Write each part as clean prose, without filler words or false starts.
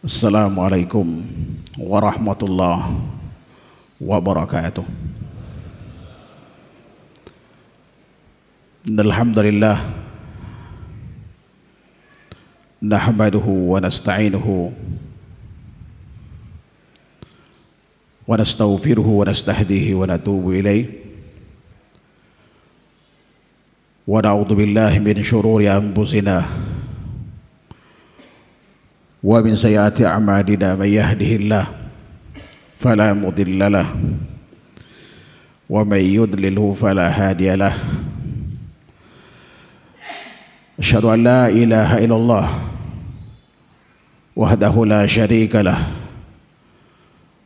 Assalamualaikum warahmatullahi wabarakatuh. Alhamdulillah nahmaduhu wa nasta'inuhu wa nastaghfiruhu wa nastahdihi wa natubu ilaih wa na'udzu billahi min syururi anfusina wa min sayyiati a'malina may yahdihillahu fala mudilla lahu wa may yudlilhu fala hadiya lahu. Asyhadu an la ilaha illallah wahdahu la syarika lah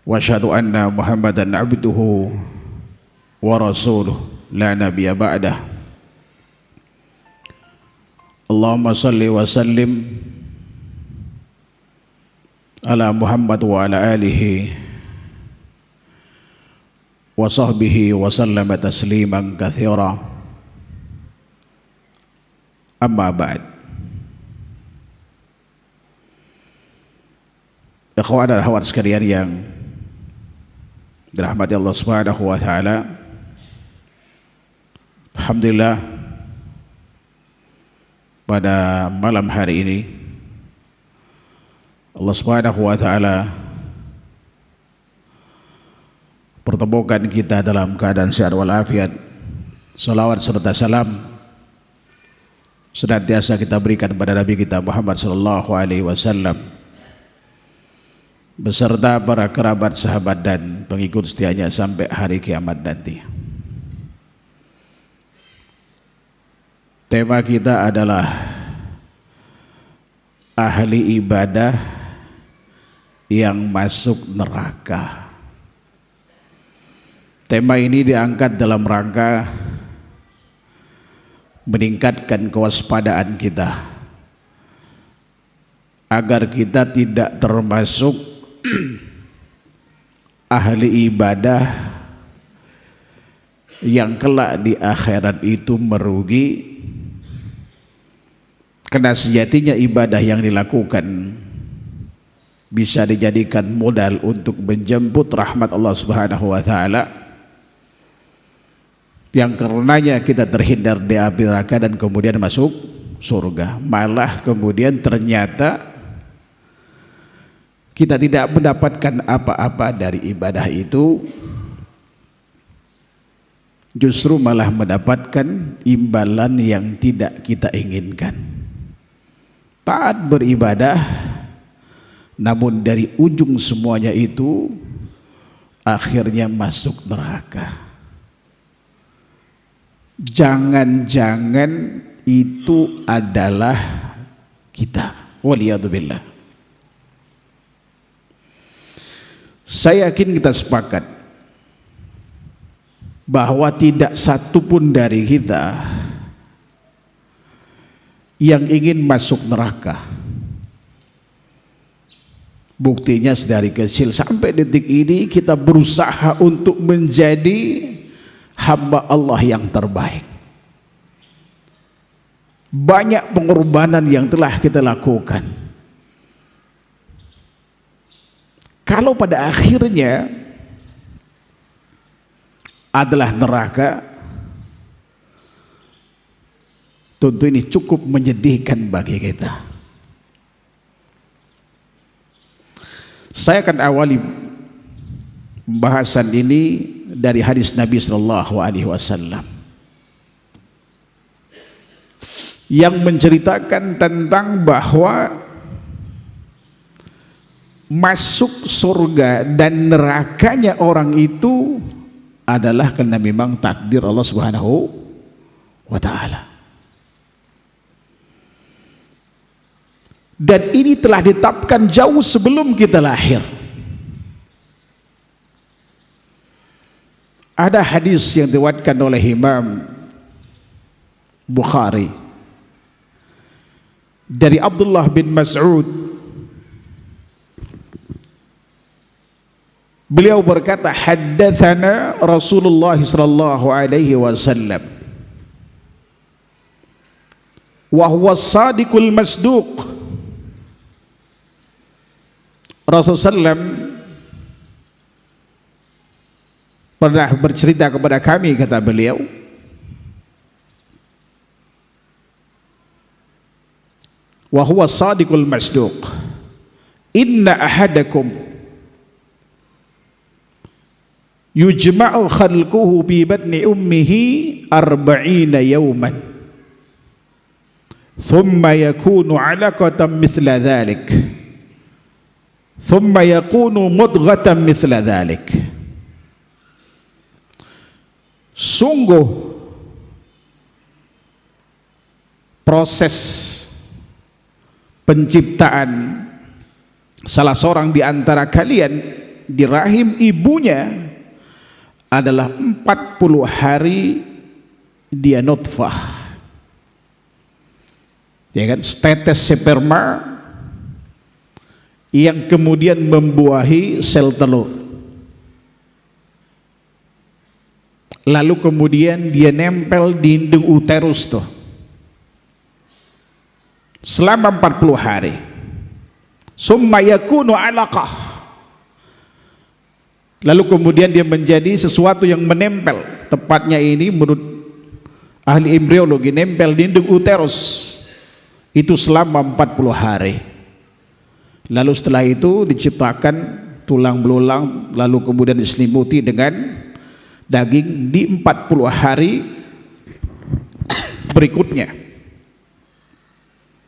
wa asyhadu anna Muhammadan abduhu wa rasuluh la nabiyya ba'dah. Allahumma salli wa sallim ala Muhammad wa ala alihi wa sahbihi wa sallama tasliman katsira. Amma ba'd. Ikhwan dan akhwat sekalian yang dirahmati Allah Subhanahu wa taala, alhamdulillah pada malam hari ini Allah Subhanahu wa taala pertemukan kita dalam keadaan sehat walafiat. Salawat serta salam senantiasa kita berikan pada Nabi kita Muhammad sallallahu alaihi wasallam beserta para kerabat, sahabat dan pengikut setianya sampai hari kiamat nanti. Tema kita adalah ahli ibadah yang masuk neraka. Tema ini diangkat dalam rangka meningkatkan kewaspadaan kita agar kita tidak termasuk ahli ibadah yang kelak di akhirat itu merugi, karena sejatinya ibadah yang dilakukan bisa dijadikan modal untuk menjemput rahmat Allah Subhanahu wa taala, yang karenanya kita terhindar dari api neraka dan kemudian masuk surga. Malah kemudian ternyata kita tidak mendapatkan apa-apa dari ibadah itu, justru malah mendapatkan imbalan yang tidak kita inginkan. Taat beribadah, namun dari ujung semuanya itu akhirnya masuk neraka. Jangan-jangan itu adalah kita. Waliyadzubillah. Saya yakin kita sepakat bahwa tidak satu pun dari kita yang ingin masuk neraka. Buktinya dari kecil sampai detik ini kita berusaha untuk menjadi hamba Allah yang terbaik. Banyak pengorbanan yang telah kita lakukan. Kalau pada akhirnya adalah neraka, tentu ini cukup menyedihkan bagi kita. Saya akan awali pembahasan ini dari hadis Nabi sallallahu alaihi wasallam yang menceritakan tentang bahwa masuk surga dan nerakanya orang itu adalah karena memang takdir Allah Subhanahu wa taala. Dan ini telah ditetapkan jauh sebelum kita lahir. Ada hadis yang diriwayatkan oleh Imam Bukhari dari Abdullah bin Mas'ud. Beliau berkata, haddatsana Rasulullah sallallahu alaihi wasallam wa huwa as-sadiqul masduq Rasulullah SAW pernah bercerita kepada kami, kata beliau, wa huwa sadiqul masduq, inna ahadakum yujma'u khalquhu bi batni ummihi 40 yawman thumma yakunu 'alaqatan mithla dhalik thumma yakunu mudghatan mithla dhalik. Sungguh proses penciptaan salah seorang di antara kalian di rahim ibunya adalah 40 hari dia nutfah, ya kan, setetes sperma yang kemudian membuahi sel telur, lalu kemudian dia nempel di indung uterus tuh selama 40 hari. Summa yakunu 'alaqah, lalu kemudian dia menjadi sesuatu yang menempel, tepatnya ini menurut ahli embriologi nempel di indung uterus itu selama 40 hari. Lalu setelah itu diciptakan tulang belulang, lalu kemudian diselimuti dengan daging di 40 hari berikutnya,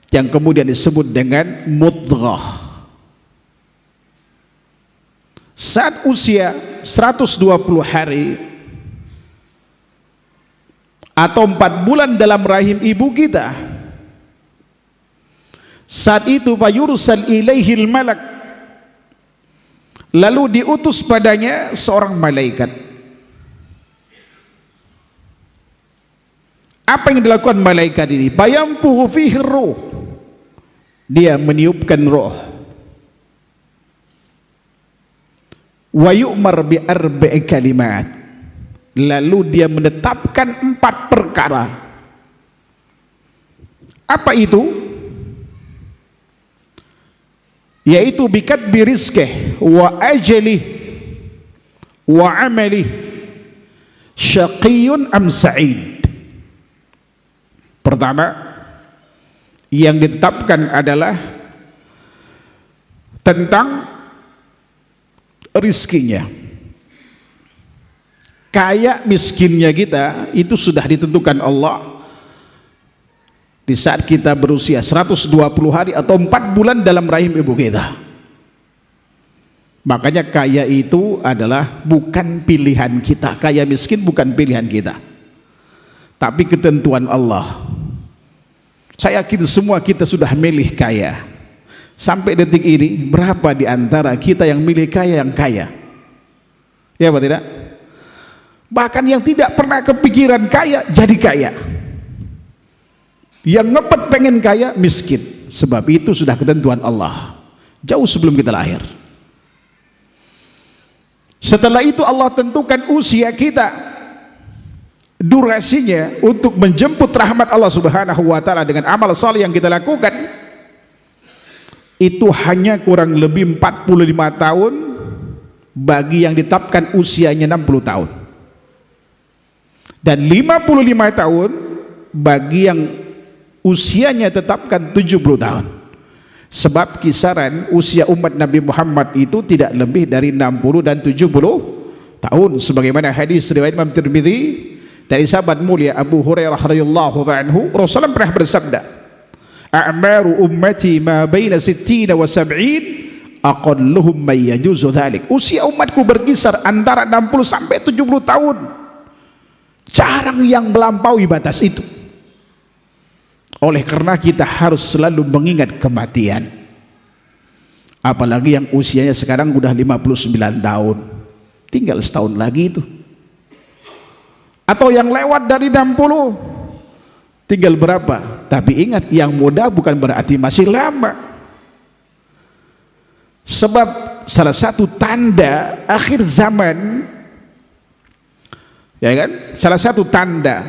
yang kemudian disebut dengan mudghah. Saat usia 120 hari atau 4 bulan dalam rahim ibu kita, saat itu fayursal ilaihil malak, lalu diutus padanya seorang malaikat. Apa yang dilakukan malaikat ini? Fayampuhu fihi ruh, dia meniupkan roh. Wa yu'mar bi arba'i kalimat, lalu dia menetapkan 4 perkara. Apa itu? Yaitu bikatbi rizqih wa ajalih wa amalih, syaqiyun am sa'id. Pertama yang ditetapkan adalah tentang rizkinya. Kaya miskinnya kita itu sudah ditentukan Allah di saat kita berusia 120 hari atau 4 bulan dalam rahim ibu kita. Makanya kaya itu adalah bukan pilihan kita. Kaya miskin bukan pilihan kita, tapi ketentuan Allah. Saya yakin semua kita sudah milih kaya. Sampai detik ini berapa di antara kita yang milih kaya yang kaya? Ya apa tidak? Bahkan yang tidak pernah kepikiran kaya jadi kaya. Yang ngepet pengen kaya miskin. Sebab itu sudah ketentuan Allah jauh sebelum kita lahir. Setelah itu Allah tentukan usia kita, durasinya untuk menjemput rahmat Allah Subhanahu wa taala dengan amal saleh yang kita lakukan itu hanya kurang lebih 45 tahun bagi yang ditetapkan usianya 60 tahun, dan 55 tahun bagi yang usianya tetapkan 70 tahun. Sebab kisaran usia umat Nabi Muhammad itu tidak lebih dari 60 dan 70 tahun, sebagaimana hadis riwayat Imam Tirmidzi dari sahabat mulia Abu Hurairah radhiyallahu anhu, Rasulullah pernah bersabda, a'maru ummati ma baina 60 wa 70 aqalluhum may yajuzu dzalik. Usia umatku berkisar antara 60 sampai 70 tahun. Jarang yang melampaui batas itu. Oleh karena kita harus selalu mengingat kematian. Apalagi yang usianya sekarang udah 59 tahun. Tinggal setahun lagi itu. Atau yang lewat dari 60 tinggal berapa? Tapi ingat, yang muda bukan berarti masih lama. Sebab salah satu tanda akhir zaman, ya kan, salah satu tanda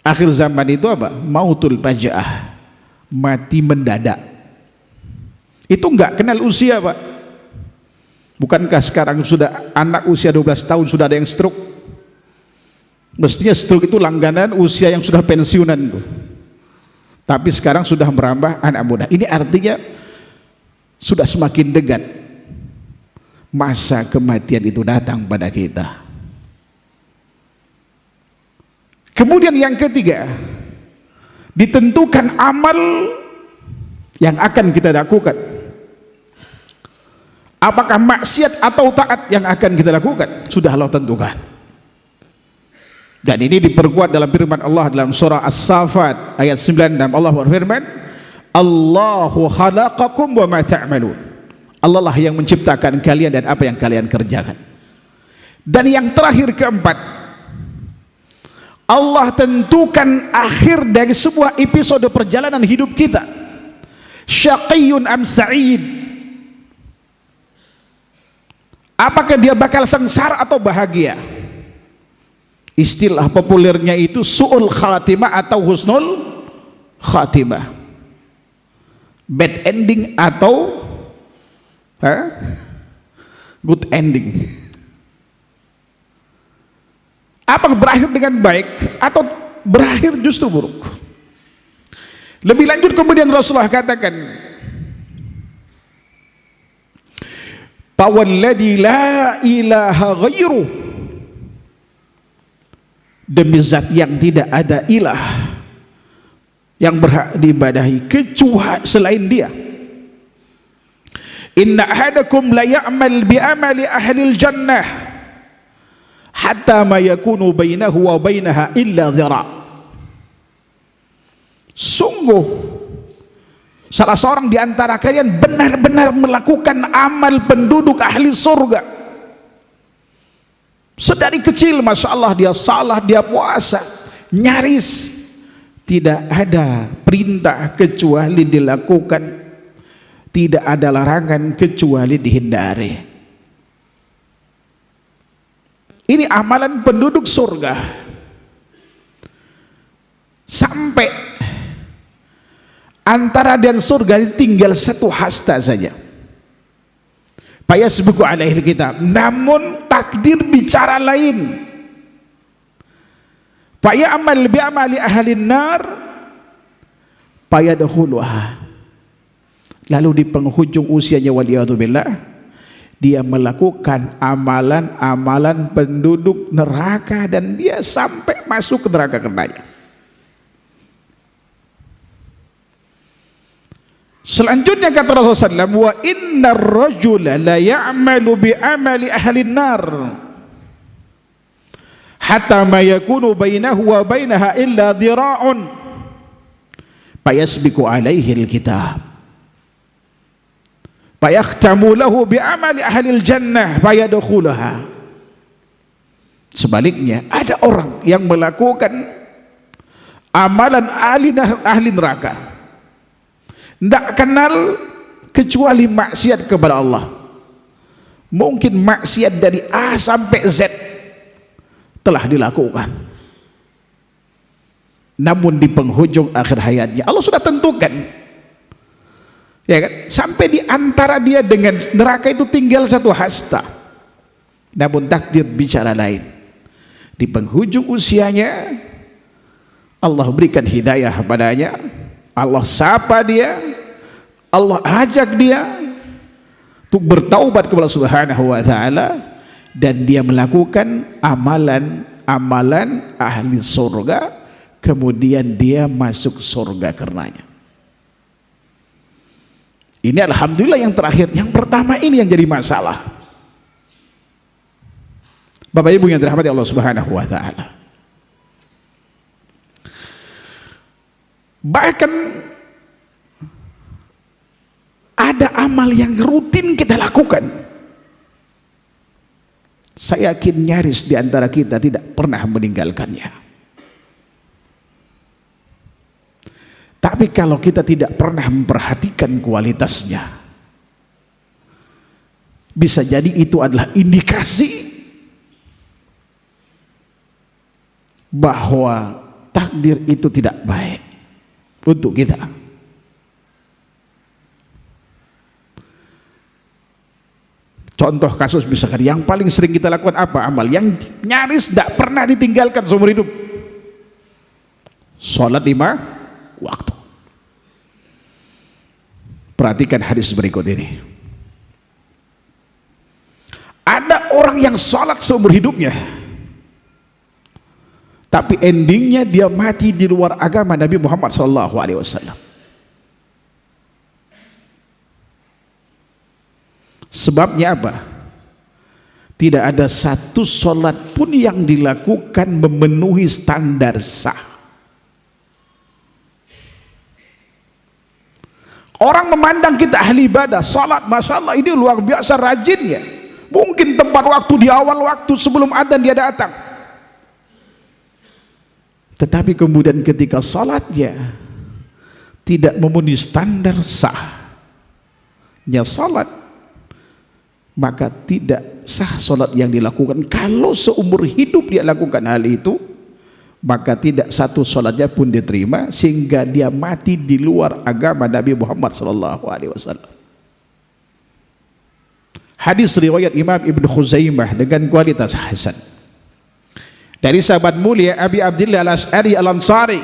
akhir zaman itu apa? Mautul faja'ah, mati mendadak. Itu enggak kenal usia, Pak. Bukankah sekarang sudah anak usia 12 tahun sudah ada yang stroke? Mestinya stroke itu langganan usia yang sudah pensiunan tuh. Tapi sekarang sudah merambah anak muda. Ini artinya sudah semakin dekat masa kematian itu datang pada kita. Kemudian yang ketiga, ditentukan amal yang akan kita lakukan. Apakah maksiat atau taat yang akan kita lakukan? Sudah Allah tentukan. Dan ini diperkuat dalam firman Allah dalam surah As-Saffat ayat 96. Allah berfirman, Allahu khalaqakum wa ma ta'malun. Allah lah yang menciptakan kalian dan apa yang kalian kerjakan. Dan yang terakhir keempat, Allah tentukan akhir dari sebuah episode perjalanan hidup kita. Syaqiyun am sa'id. Apakah dia bakal sengsara atau bahagia? Istilah populernya itu su'ul khatimah atau husnul khatimah. Bad ending atau good ending. Apakah berakhir dengan baik atau berakhir justru buruk? Lebih lanjut kemudian Rasulullah katakan, Fawalladzi la ilaha ghairu, demi zat yang tidak ada ilah yang berhak diibadahi kecuali selain dia. Inna ahadakum la ya'mal bi amali ahli al-jannah hatta ma yakunu bainahu wa bainaha illa dhira'. Sungguh salah seorang di antara kalian benar-benar melakukan amal penduduk ahli surga. Sedari kecil, Masya Allah, dia salah, dia puasa, nyaris tidak ada perintah kecuali dilakukan, tidak ada larangan kecuali dihindari. Ini amalan penduduk surga. Sampai antara dan surga tinggal satu hasta saja. Fayasbiqu alaihil kitab, namun takdir bicara lain. Fayamal bi amali ahlin nar fayadkhuluha. Lalu di penghujung usianya waliyadzubillah, dia melakukan amalan-amalan penduduk neraka dan dia sampai masuk ke neraka karenanya. Selanjutnya kata Rasulullah SAW, wa innar rajula la ya'malu bi amali ahli nar hatta ma yakunu bainahu wa bainaha illa dhira'un fayasbiqu alaihi alkitab fayakhtamu lahu bi amali ahli aljannah fayadkhulaha. Sebaliknya, ada orang yang melakukan amalan ahli neraka, tidak kenal kecuali maksiat kepada Allah. Mungkin maksiat dari A sampai Z telah dilakukan, namun di penghujung akhir hayatnya Allah sudah tentukan, ya kan, sampai di antara dia dengan neraka itu tinggal satu hasta, namun takdir bicara lain. Di penghujung usianya Allah berikan hidayah padanya, Allah sapa dia, Allah ajak dia untuk bertaubat kepada Subhanahu wa ta'ala, dan dia melakukan amalan-amalan ahli surga, kemudian dia masuk surga karenanya. Ini alhamdulillah yang terakhir. Yang pertama ini yang jadi masalah. Bapak Ibu yang dirahmati Allah Subhanahu wa ta'ala, bahkan ada amal yang rutin kita lakukan, saya yakin nyaris di antara kita tidak pernah meninggalkannya. Tapi kalau kita tidak pernah memperhatikan kualitasnya, bisa jadi itu adalah indikasi bahwa takdir itu tidak baik untuk kita. contoh kasus misalkan yang paling sering kita lakukan apa? Amal yang nyaris tidak pernah ditinggalkan seumur hidup, sholat 5 waktu. Perhatikan hadis berikut ini. Ada orang yang sholat seumur hidupnya, tapi endingnya dia mati di luar agama Nabi Muhammad SAW. Sebabnya apa? Tidak ada satu sholat pun yang dilakukan memenuhi standar sah. Orang memandang kita ahli ibadah, sholat, masya Allah ini luar biasa rajinnya. Mungkin tempat waktu di awal waktu sebelum adzan dia datang. Tetapi kemudian ketika sholatnya tidak memenuhi standar sahnya sholat, maka tidak sah sholat yang dilakukan. Kalau seumur hidup dia lakukan hal itu, maka tidak satu sholatnya pun diterima, sehingga dia mati di luar agama Nabi Muhammad SAW. Hadis riwayat Imam Ibn Khuzaimah dengan kualitas hasan dari sahabat mulia Abi Abdillah Al-Ash'ari Al-Ansari,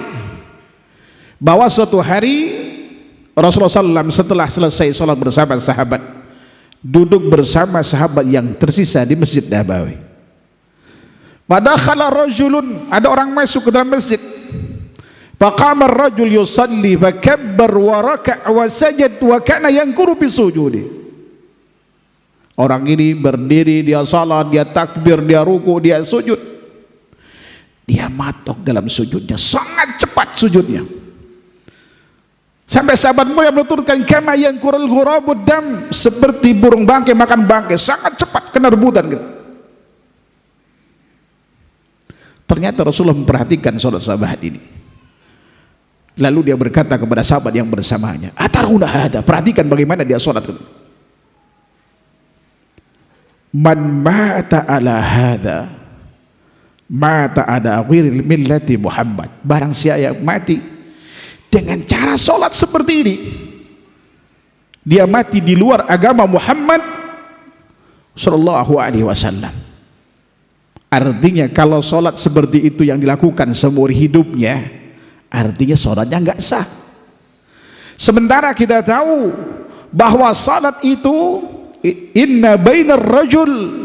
bahwa suatu hari Rasulullah SAW setelah selesai sholat bersama sahabat, duduk bersama sahabat yang tersisa di Masjid Nabawi. Padakhala rajulun, ada orang masuk ke dalam masjid. Faqama ar-rajul yusalli fakabbar wa raka' wa sajad wa kana yankuru bi sujudi. Orang ini berdiri, dia salat, dia takbir, dia ruku, dia sujud. Dia matok dalam sujudnya, sangat cepat sujudnya. Sampai sahabat mulia menuturkan kama yankurul ghurabud dam, seperti burung bangkai makan bangkai, sangat cepat kena rebutan gitu. Ternyata Rasulullah memperhatikan salat sahabat ini. Lalu dia berkata kepada sahabat yang bersamanya, ataruna hada, perhatikan bagaimana dia salat. Man mata ala hada mata ada wiril millati Muhammad. Barang siapa yang mati dengan cara sholat seperti ini, dia mati di luar agama Muhammad Sallallahu Alaihi Wasallam. Artinya kalau sholat seperti itu yang dilakukan seumur hidupnya, artinya sholatnya nggak sah. Sementara kita tahu bahwa sholat itu inna bainar rajul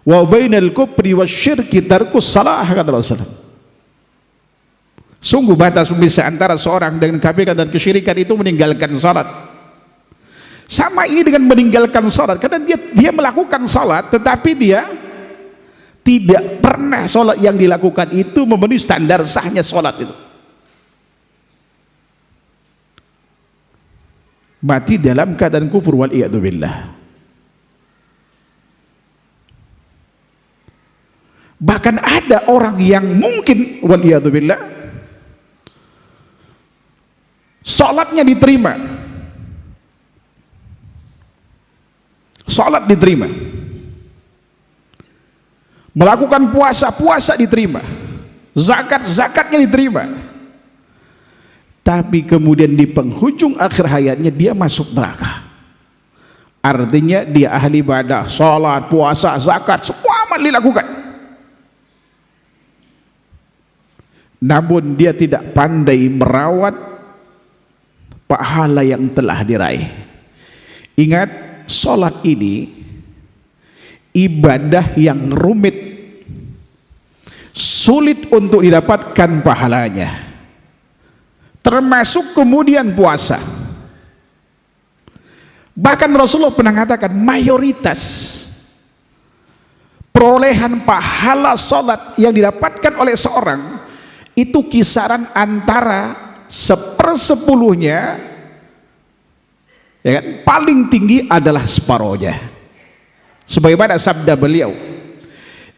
wa bainal kufri wasyirki tarkus salah, kata Rasulullah. Sungguh batas pemisah antara seorang dengan kesyirikan dan kesyirikan itu meninggalkan salat. Sama ini dengan meninggalkan salat, karena dia melakukan salat tetapi dia tidak pernah salat yang dilakukan itu memenuhi standar sahnya salat itu. Mati dalam keadaan kufur wal iyadu billah. Bahkan ada orang yang mungkin wal iyadu billah salatnya diterima, salat diterima, melakukan puasa diterima, zakatnya diterima, tapi kemudian di penghujung akhir hayatnya dia masuk neraka. Artinya dia ahli ibadah, salat, puasa, zakat, semua amal dilakukan, namun dia tidak pandai merawat pahala yang telah diraih. Ingat, salat ini ibadah yang rumit, sulit untuk didapatkan pahalanya, termasuk kemudian puasa. Bahkan Rasulullah pernah mengatakan mayoritas perolehan pahala salat yang didapatkan oleh seorang itu kisaran antara 1/10-nya, ya kan? Paling tinggi adalah separohnya. Sebagaimana sabda beliau,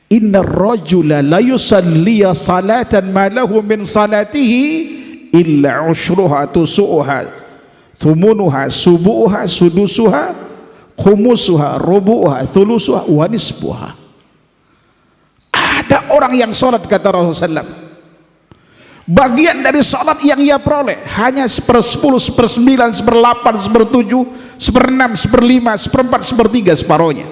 innar rajula la yusalli salatan ma lahu min salatihi illa ushruha tusuha thumunuha subuha sudusuha khumusuha rubuha thulusuha wa nisbuha. Ada orang yang salat, kata Rasulullah SAW, bagian dari salat yang ia peroleh hanya 1/10, 1/9, 1/8, 1/7, 1/6, 1/5, 1/4, 1/3 separohnya.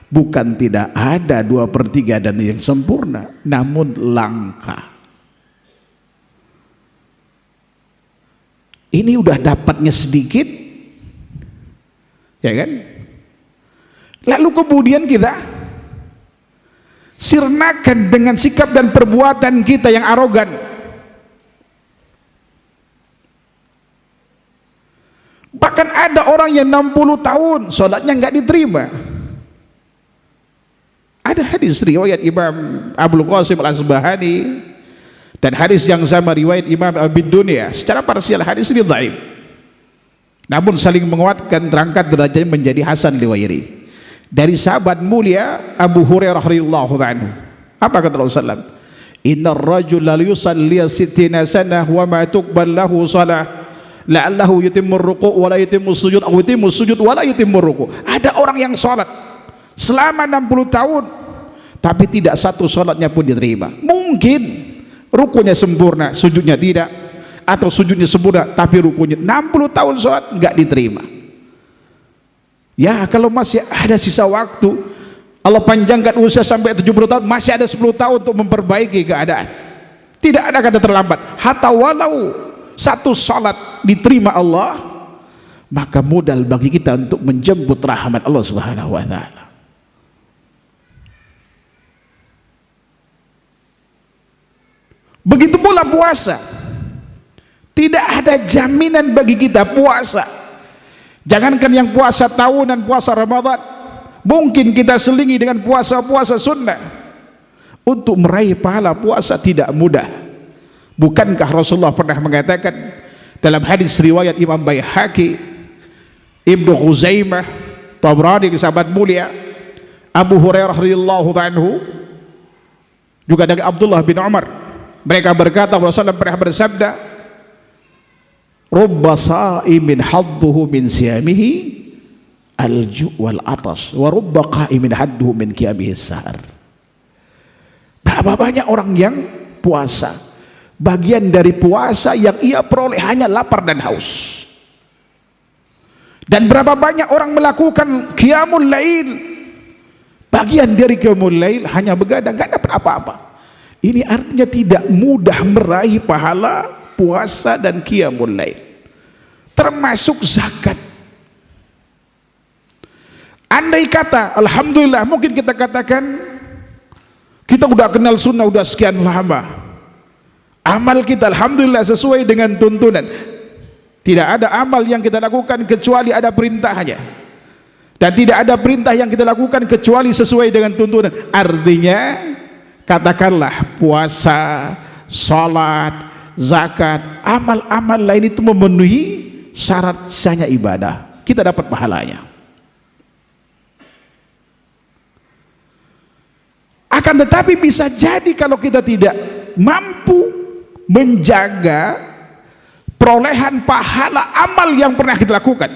Bukan tidak ada 2/3 dan yang sempurna, namun langka. Ini udah dapatnya sedikit, ya kan? Lalu kemudian kita sirnakan dengan sikap dan perbuatan kita yang arogan. Bahkan ada orang yang 60 tahun sholatnya nggak diterima. Ada hadis riwayat Imam Abdul Qasim Al-Asbahani dan hadis yang sama riwayat Imam Abi Dunya. Secara parsial hadis ini dhaif, namun saling menguatkan, terangkat derajatnya menjadi hasan riwayat dari sahabat mulia Abu Hurairah radhiyallahu anhu. Apa kata Rasulullah? Innar rajula yusalli 60 sanah wa ma tuqbal lahu salah la'allahu yutimmu ruku' wa la yutimmu sujud aw yutimmu sujud wa la yutimmu ruku'. Ada orang yang salat selama 60 tahun tapi tidak satu salatnya pun diterima. Mungkin rukunya sempurna, sujudnya tidak, atau sujudnya sempurna tapi rukunya 60 tahun salat enggak diterima. Ya, kalau masih ada sisa waktu, Allah panjangkan usia sampai 70 tahun, masih ada 10 tahun untuk memperbaiki keadaan. Tidak ada kata terlambat. Hatta walau satu salat diterima Allah, maka modal bagi kita untuk menjemput rahmat Allah Subhanahu wa taala. Begitu pula puasa. Tidak ada jaminan bagi kita puasa. Jangankan yang puasa tahunan, puasa Ramadan, mungkin kita selingi dengan puasa-puasa sunnah. Untuk meraih pahala puasa tidak mudah. Bukankah Rasulullah pernah mengatakan dalam hadis riwayat Imam Baihaqi, Ibnu Khuzaimah, Tabrani, sahabat mulia Abu Hurairah radhiyallahu anhu, juga dari Abdullah bin Umar, mereka berkata Rasulullah pernah bersabda, rubba sa'imin hadduhu min siyamihi al-ju' wal atas wa rubba qa'imin hadduhu min qiyamihi sahar. Berapa banyak orang yang puasa, bagian dari puasa yang ia peroleh hanya lapar dan haus. Dan berapa banyak orang melakukan qiyamul lail, bagian dari qiyamul lail hanya begadang, gak dapat apa-apa. Ini artinya tidak mudah meraih pahala puasa dan qiyamul lail, termasuk zakat. Andai kata, alhamdulillah, mungkin kita katakan kita udah kenal sunnah udah sekian lama, amal kita alhamdulillah sesuai dengan tuntunan. Tidak ada amal yang kita lakukan kecuali ada perintahnya, dan tidak ada perintah yang kita lakukan kecuali sesuai dengan tuntunan. Artinya katakanlah puasa, salat, zakat, amal-amal lain itu memenuhi syarat sahnya ibadah, kita dapat pahalanya. Akan tetapi bisa jadi kalau kita tidak mampu menjaga perolehan pahala amal yang pernah kita lakukan,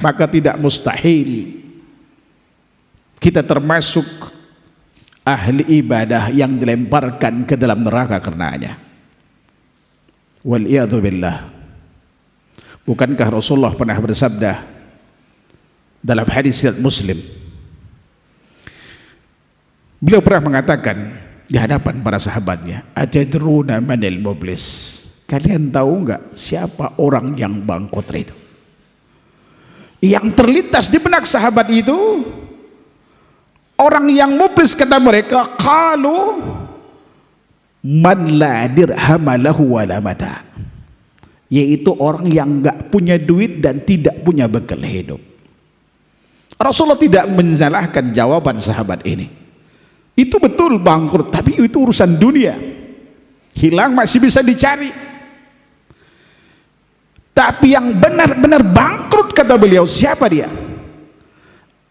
maka tidak mustahil kita termasuk ahli ibadah yang dilemparkan ke dalam neraka karenanya. Wal'iyadzu billah. Bukankah Rasulullah pernah bersabda dalam hadis riwayat Muslim, beliau pernah mengatakan di hadapan para sahabatnya, atadruna manil mublis, kalian tahu enggak siapa orang yang bangkrut itu? Yang terlintas di benak sahabat itu, orang yang mublis, kata mereka, qalu man la dirham lahu wala mata, yaitu orang yang enggak punya duit dan tidak punya bekal hidup. Rasulullah tidak menyalahkan jawaban sahabat ini. Itu betul bangkrut, tapi itu urusan dunia, hilang masih bisa dicari. Tapi yang benar-benar bangkrut, kata beliau, siapa dia?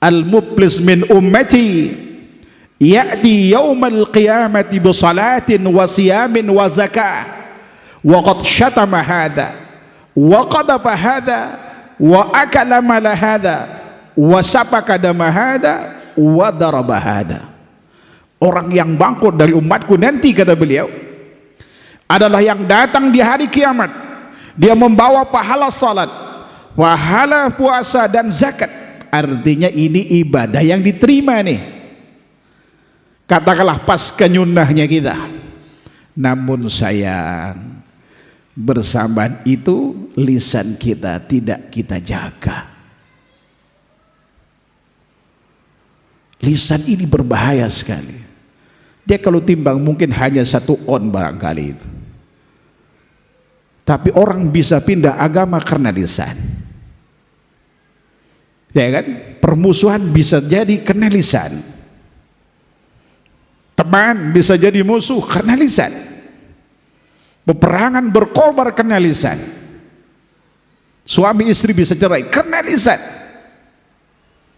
Al-muflis min ummati ya'ti yaumal qiyamati bi salatin wa siyamin wa zakah wa qad syatama hadha wa qadafa hadha wa akala mala hadha wa sapaka dama hadha wa daraba hadha. Orang yang bangkrut dari umatku nanti, kata beliau, adalah yang datang di hari kiamat, dia membawa pahala salat, pahala puasa dan zakat, artinya ini ibadah yang diterima nih. Katakanlah pas kenyunahnya kita. Namun sayang, bersamaan itu lisan kita tidak kita jaga. Lisan ini berbahaya sekali. Dia kalau timbang mungkin hanya 1 on barangkali itu. Tapi orang bisa pindah agama karena lisan. Ya kan? Permusuhan bisa jadi karena lisan. Teman bisa jadi musuh karena lisan. Peperangan berkorban karena lisan. Suami istri bisa cerai karena lisan.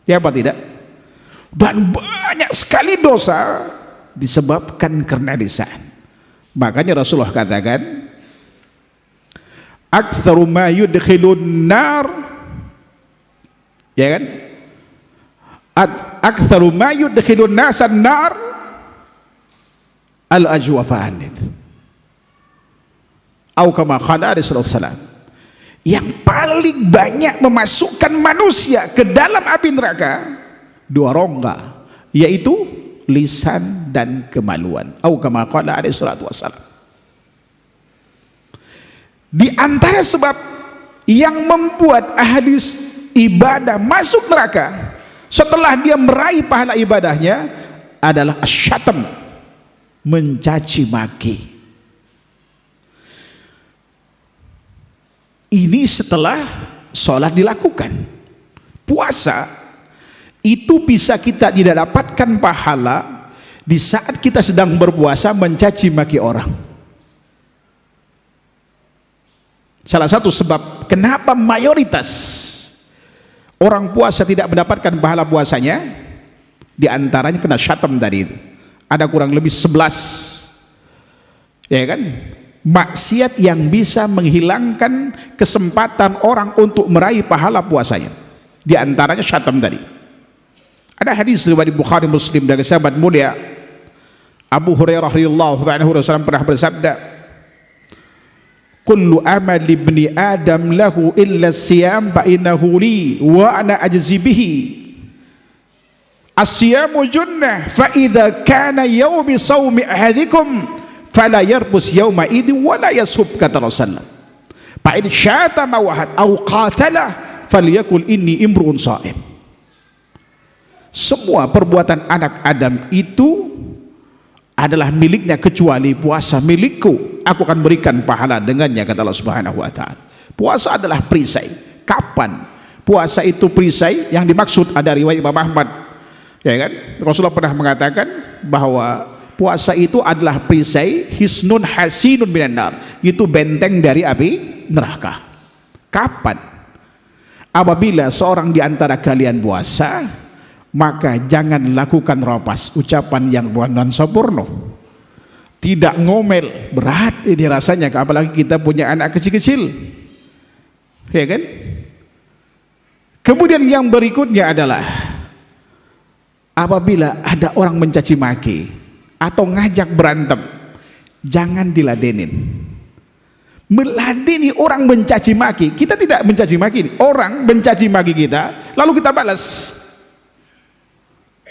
Ya apa tidak? Dan banyak sekali dosa disebabkan karena lisan. Makanya Rasulullah katakan, aktsaru ma yudkhilun nar, ya kan? Aktsaru ma yudkhilun nasan nar al-ajwafan. Atau kama qala Rasulullah, yang paling banyak memasukkan manusia ke dalam api neraka 2 rongga, yaitu lisan dan kemaluan. Atau kama qala Rasulullah. Di antara sebab yang membuat ahli ibadah masuk neraka setelah dia meraih pahala ibadahnya adalah asyatam, mencaci maki. Ini setelah sholat dilakukan. Puasa itu bisa kita tidak dapatkan pahala di saat kita sedang berpuasa mencaci maki orang. Salah satu sebab kenapa mayoritas orang puasa tidak mendapatkan pahala puasanya, di antaranya kena syatam tadi itu. Ada kurang lebih 11, ya kan, maksiat yang bisa menghilangkan kesempatan orang untuk meraih pahala puasanya. Di antaranya syatam tadi. Ada hadis riwayat Bukhari Muslim dari sahabat mulia Abu Hurairah radhiyallahu anhu, Rasulullah pernah bersabda, kullu amal ibni adam lahu illa siyam fa innahu li wa ana ajzi bihi. As-siyamu junnah fa idza kana yaumi shaumi ahadikum fala yarpus yauma idin wa la yasub, kata Rasulullah. Fa in syatama wahad au qatala falyakul inni imruun shaim. Semua perbuatan anak Adam itu adalah miliknya kecuali puasa milikku, aku akan berikan pahala dengannya, kata Allah Subhanahu wa taala. Puasa adalah perisai. Kapan puasa itu perisai? Yang dimaksud ada riwayat Imam Ahmad, ya kan? Rasulullah pernah mengatakan bahwa puasa itu adalah perisai, hisnun hasinun minan nar, itu benteng dari api neraka. Kapan? Apabila seorang di antara kalian puasa, maka jangan lakukan rapas, ucapan yang non sempurna, tidak ngomel, berat ini rasanya, apalagi kita punya anak kecil-kecil, ya kan? Kemudian yang berikutnya adalah apabila ada orang mencaci maki atau ngajak berantem, jangan diladenin. Meladeni orang mencaci maki, kita tidak mencaci maki, orang mencaci maki kita lalu kita balas,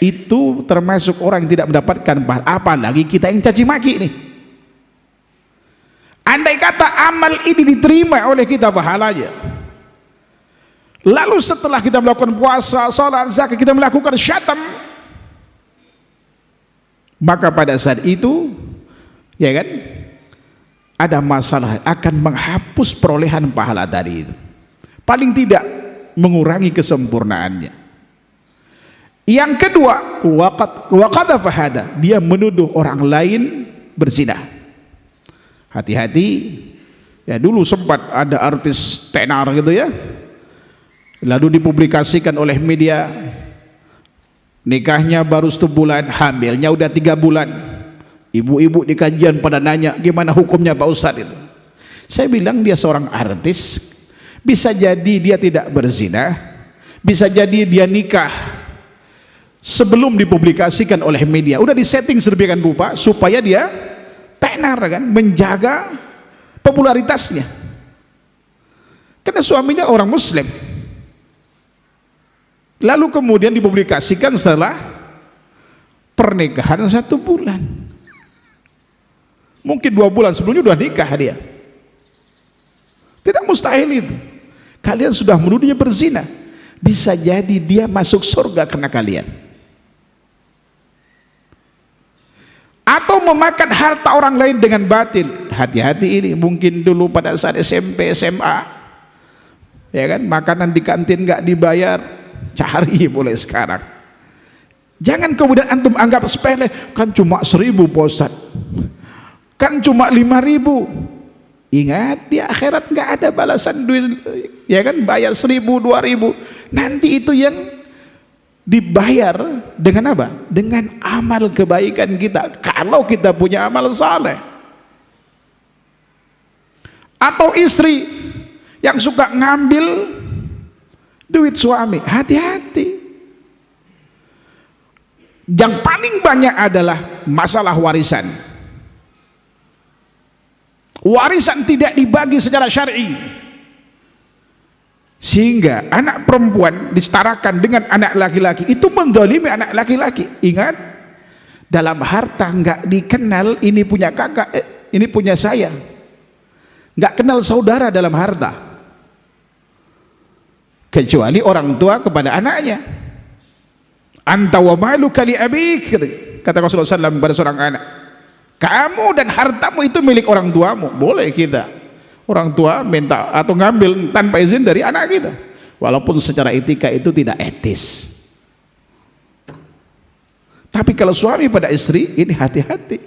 itu termasuk orang yang tidak mendapatkan pahala. Apalagi kita yang caci maki ini. Andai kata amal ini diterima oleh kita pahalanya, lalu setelah kita melakukan puasa, salat, zakat, kita melakukan syatam, maka pada saat itu, ya kan, ada masalah, akan menghapus perolehan pahala tadi itu, paling tidak mengurangi kesempurnaannya. Yang kedua, waqadha fahada, dia menuduh orang lain berzina. Hati-hati ya, dulu sempat ada artis tenar gitu ya, lalu dipublikasikan oleh media, nikahnya baru 1 bulan, hamilnya udah 3 bulan. Ibu-ibu di kajian pada nanya, gimana hukumnya Pak Ustadz itu? Saya bilang dia seorang artis, bisa jadi dia tidak berzina, bisa jadi dia nikah sebelum dipublikasikan oleh media, udah disetting sedemikian rupa supaya dia tenar kan, menjaga popularitasnya, karena suaminya orang muslim. lalu kemudian dipublikasikan setelah pernikahan 1 bulan, mungkin 2 bulan sebelumnya sudah nikah dia. Tidak mustahil itu. Kalian sudah menuduhnya berzina, bisa jadi dia masuk surga karena kalian. Atau memakan harta orang lain dengan batil. Hati-hati ini, mungkin dulu pada saat SMP, SMA, ya kan, makanan di kantin nggak dibayar, cari mulai sekarang. Jangan kemudian antum anggap sepele, kan cuma 1.000 Pak Ustadz, kan cuma 5.000. Ingat, di akhirat nggak ada balasan duit, ya kan, bayar 1.000, 2.000, nanti itu yang dibayar dengan apa? Dengan amal kebaikan kita, kalau kita punya amal saleh. Atau istri yang suka ngambil duit suami, hati-hati. Yang paling banyak adalah masalah warisan. Warisan tidak dibagi secara syar'i, sehingga anak perempuan disetarakan dengan anak laki-laki, itu menzalimi anak laki-laki. Ingat, dalam harta nggak dikenal ini punya kakak, ini punya saya, nggak kenal saudara dalam harta, kecuali orang tua kepada anaknya. Anta wa maluka li abik, kata Rasulullah SAW pada seorang anak, kamu dan hartamu itu milik orang tuamu. Boleh kita, orang tua minta atau ngambil tanpa izin dari anak kita, walaupun secara etika itu tidak etis. Tapi kalau suami pada istri, ini hati-hati.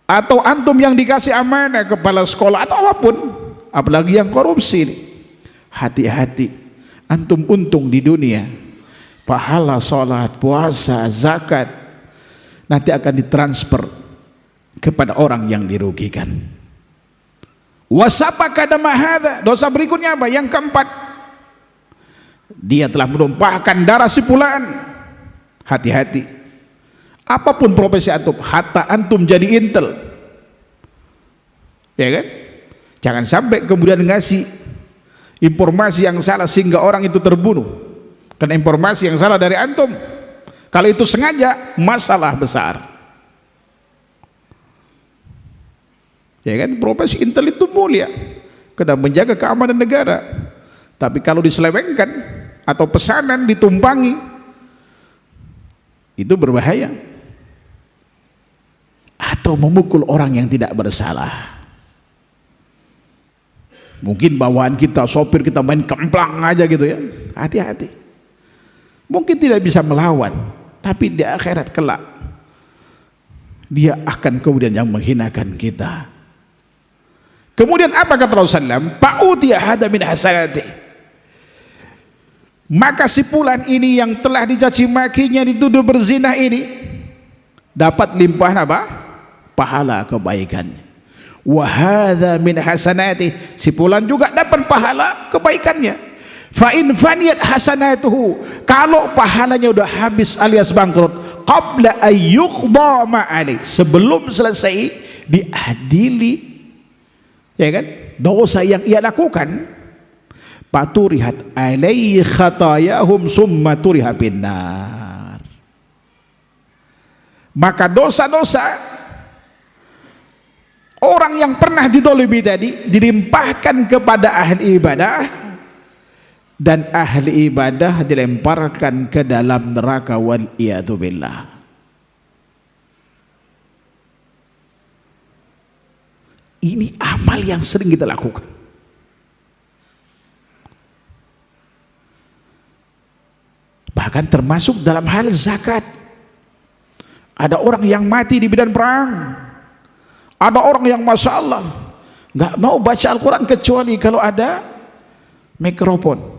Atau antum yang dikasih amanah kepala sekolah atau apapun, apalagi yang korupsi ini, hati-hati. Antum untung di dunia, pahala sholat, puasa, zakat, nanti akan ditransfer kepada orang yang dirugikan. Wasapaka damahada, dosa berikutnya apa? Yang keempat, dia telah menumpahkan darah si fulan. Hati-hati, apapun profesi antum, harta antum jadi intel, ya kan? Jangan sampai kemudian ngasih informasi yang salah sehingga orang itu terbunuh karena informasi yang salah dari antum. Kalau itu sengaja, masalah besar. Ya kan, profesi intel itu mulia karena menjaga keamanan negara. Tapi kalau diselewengkan atau pesanan ditumpangi, itu berbahaya. Atau memukul orang yang tidak bersalah. Mungkin bawaan kita, sopir kita main kemplang aja gitu ya, hati-hati. Mungkin tidak bisa melawan, tapi di akhirat kelak dia akan kemudian yang menghinakan kita. Kemudian apa kata Rasulullah SAW? Fa'utiya hada min hasanati. Maka si fulan ini yang telah dicaci makinya, dituduh berzina ini, dapat limpahan apa? Pahala kebaikan. Wa hadza min hasanati. Si fulan juga dapat pahala kebaikannya. Fa in faniyat hasanatuhu, kalau pahalanya udah habis alias bangkrut, qabla ayyuqda ma'ali, sebelum selesai diadili, ya kan, dosa yang ia lakukan, paturihat alaihi khatayahum summa turiha binnar. Maka dosa-dosa orang yang pernah didolimi tadi dilimpahkan kepada ahli ibadah, dan ahli ibadah dilemparkan ke dalam neraka wal iyadu billah. Ini amal yang sering kita lakukan. Bahkan termasuk dalam hal zakat. Ada orang yang mati di medan perang, ada orang yang masya Allah nggak mau baca Al-Quran kecuali kalau ada mikrofon.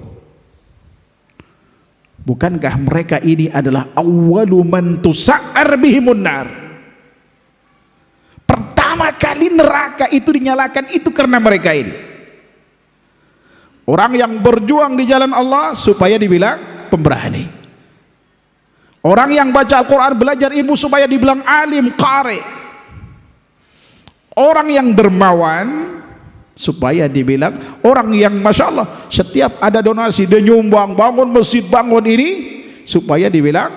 Bukankah mereka ini adalah awwalu man tusa'ar bihimun nar? Pertama kali neraka itu dinyalakan itu karena mereka ini. Orang yang berjuang di jalan Allah supaya dibilang pemberani. Orang yang baca Al-Quran, belajar ilmu supaya dibilang alim, qari. Orang yang dermawan supaya dibilang orang yang Masya Allah setiap ada donasi dia nyumbang, bangun masjid, bangun ini, supaya dibilang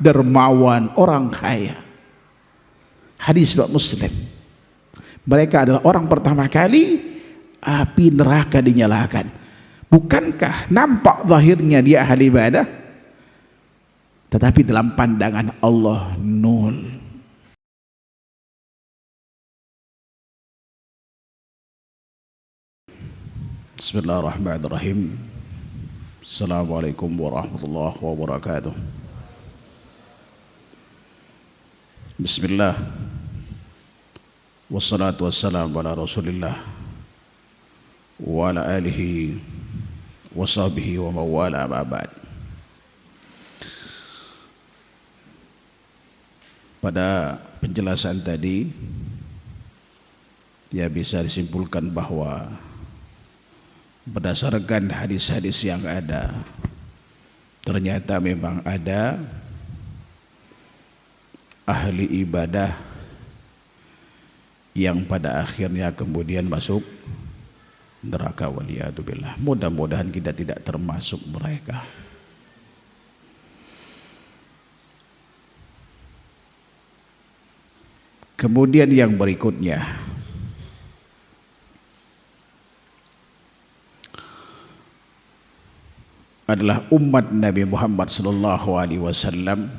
dermawan, orang kaya. Hadis riwayat Muslim. Mereka adalah orang pertama kali api neraka dinyalakan. Bukankah nampak zahirnya dia ahli ibadah, tetapi dalam pandangan Allah nol. Bismillahirrahmanirrahim. Assalamualaikum warahmatullahi wabarakatuh. Bismillah. Wassalatu wassalamu ala Rasulillah wa ala alihi wa sahbihi wa mawala ma ba'd. Pada penjelasan tadi ya bisa disimpulkan bahwa berdasarkan hadis-hadis yang ada, ternyata memang ada ahli ibadah yang pada akhirnya kemudian masuk neraka, waliyadzubillah. Mudah-mudahan kita tidak termasuk mereka. Kemudian yang berikutnya, adalah umat Nabi Muhammad sallallahu alaihi wasallam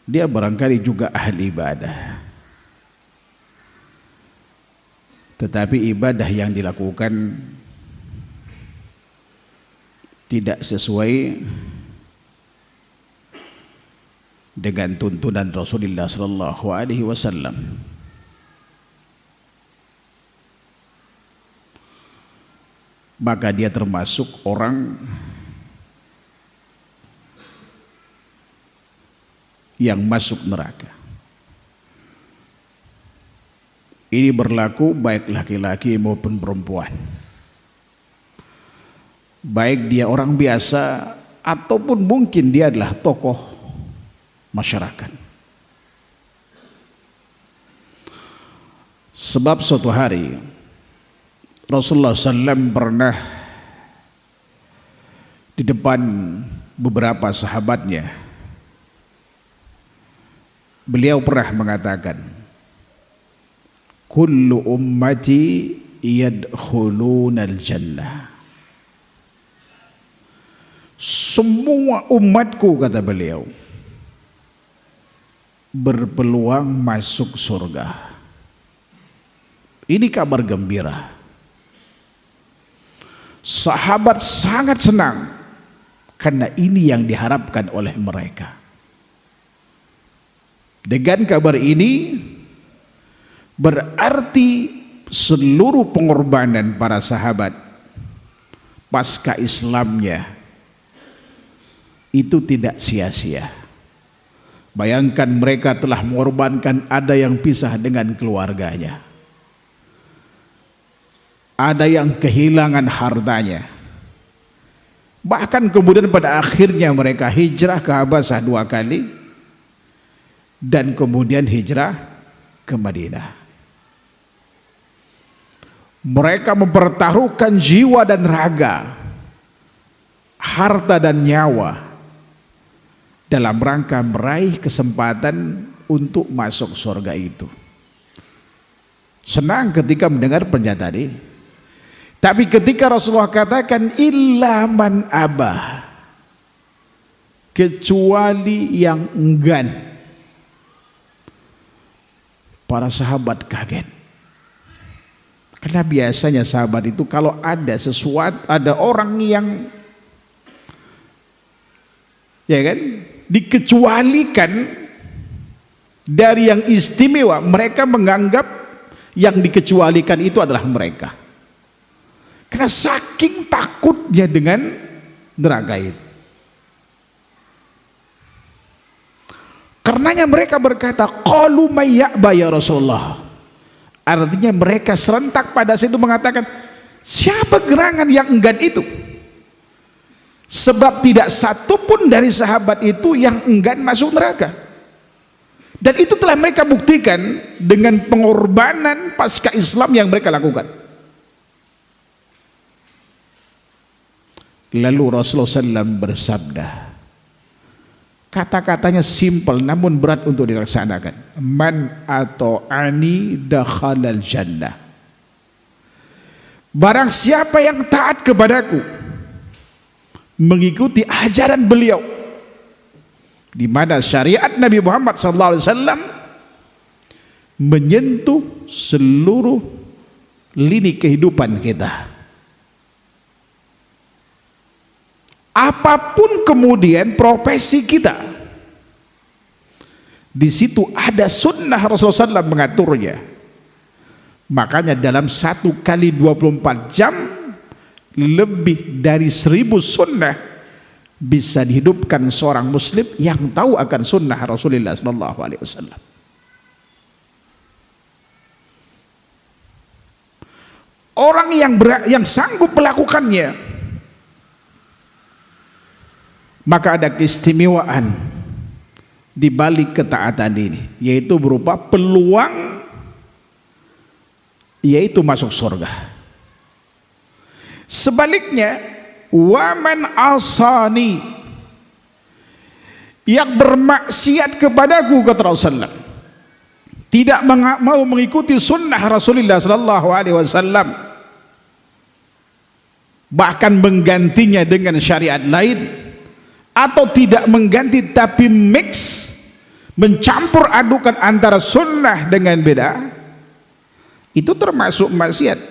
dia barangkali juga ahli ibadah, tetapi ibadah yang dilakukan tidak sesuai dengan tuntunan Rasulullah sallallahu alaihi wasallam. Maka dia termasuk orang yang masuk neraka. Ini berlaku baik laki-laki maupun perempuan, baik dia orang biasa ataupun mungkin dia adalah tokoh masyarakat. Sebab suatu hari Rasulullah SAW pernah di depan beberapa sahabatnya, beliau pernah mengatakan, kullu ummati yadkhulunal jannah. Semua umatku, kata beliau, berpeluang masuk surga. Ini kabar gembira. Sahabat sangat senang karena ini yang diharapkan oleh mereka. Dengan kabar ini berarti seluruh pengorbanan para sahabat pasca Islamnya itu tidak sia-sia. Bayangkan mereka telah mengorbankan, ada yang pisah dengan keluarganya, ada yang kehilangan hartanya, bahkan kemudian pada akhirnya mereka hijrah ke Habasah 2 kali dan kemudian hijrah ke Madinah. Mereka mempertaruhkan jiwa dan raga, harta dan nyawa dalam rangka meraih kesempatan untuk masuk surga itu. Senang ketika mendengar pernyataan ini. Tapi ketika Rasulullah katakan illa man abah, kecuali yang enggan, para sahabat kaget. Karena biasanya sahabat itu kalau ada sesuatu, ada orang yang ya kan dikecualikan dari yang istimewa, mereka menganggap yang dikecualikan itu adalah mereka. Karena saking takutnya dengan neraka itu. Karenanya mereka berkata, qalu may ya'ba ya Rasulullah. Artinya mereka serentak pada saat itu mengatakan, siapa gerangan yang enggan itu? Sebab tidak satu pun dari sahabat itu yang enggan masuk neraka. Dan itu telah mereka buktikan dengan pengorbanan pasca Islam yang mereka lakukan. Lalu Rasulullah SAW bersabda, kata-katanya simpel namun berat untuk dilaksanakan. Man ata'ani dakhalal jannah. Barang siapa yang taat kepadaku, mengikuti ajaran beliau, di mana syariat Nabi Muhammad SAW menyentuh seluruh lini kehidupan kita. Apapun kemudian profesi kita, di situ ada sunnah Rasulullah SAW mengaturnya. Makanya dalam 1 kali 24 jam lebih dari 1000 sunnah bisa dihidupkan seorang muslim yang tahu akan sunnah Rasulullah SAW. Orang yang sanggup melakukannya, maka ada keistimewaan di balik ketaatan ini, yaitu berupa peluang, yaitu masuk surga. Sebaliknya, waman asani, yang bermaksiat kepadaku, kata Rasulullah, tidak mau mengikuti sunnah Rasulullah SAW, bahkan menggantinya dengan syariat lain, atau tidak mengganti tapi mix, mencampur adukan antara sunnah dengan bid'ah, itu termasuk maksiat.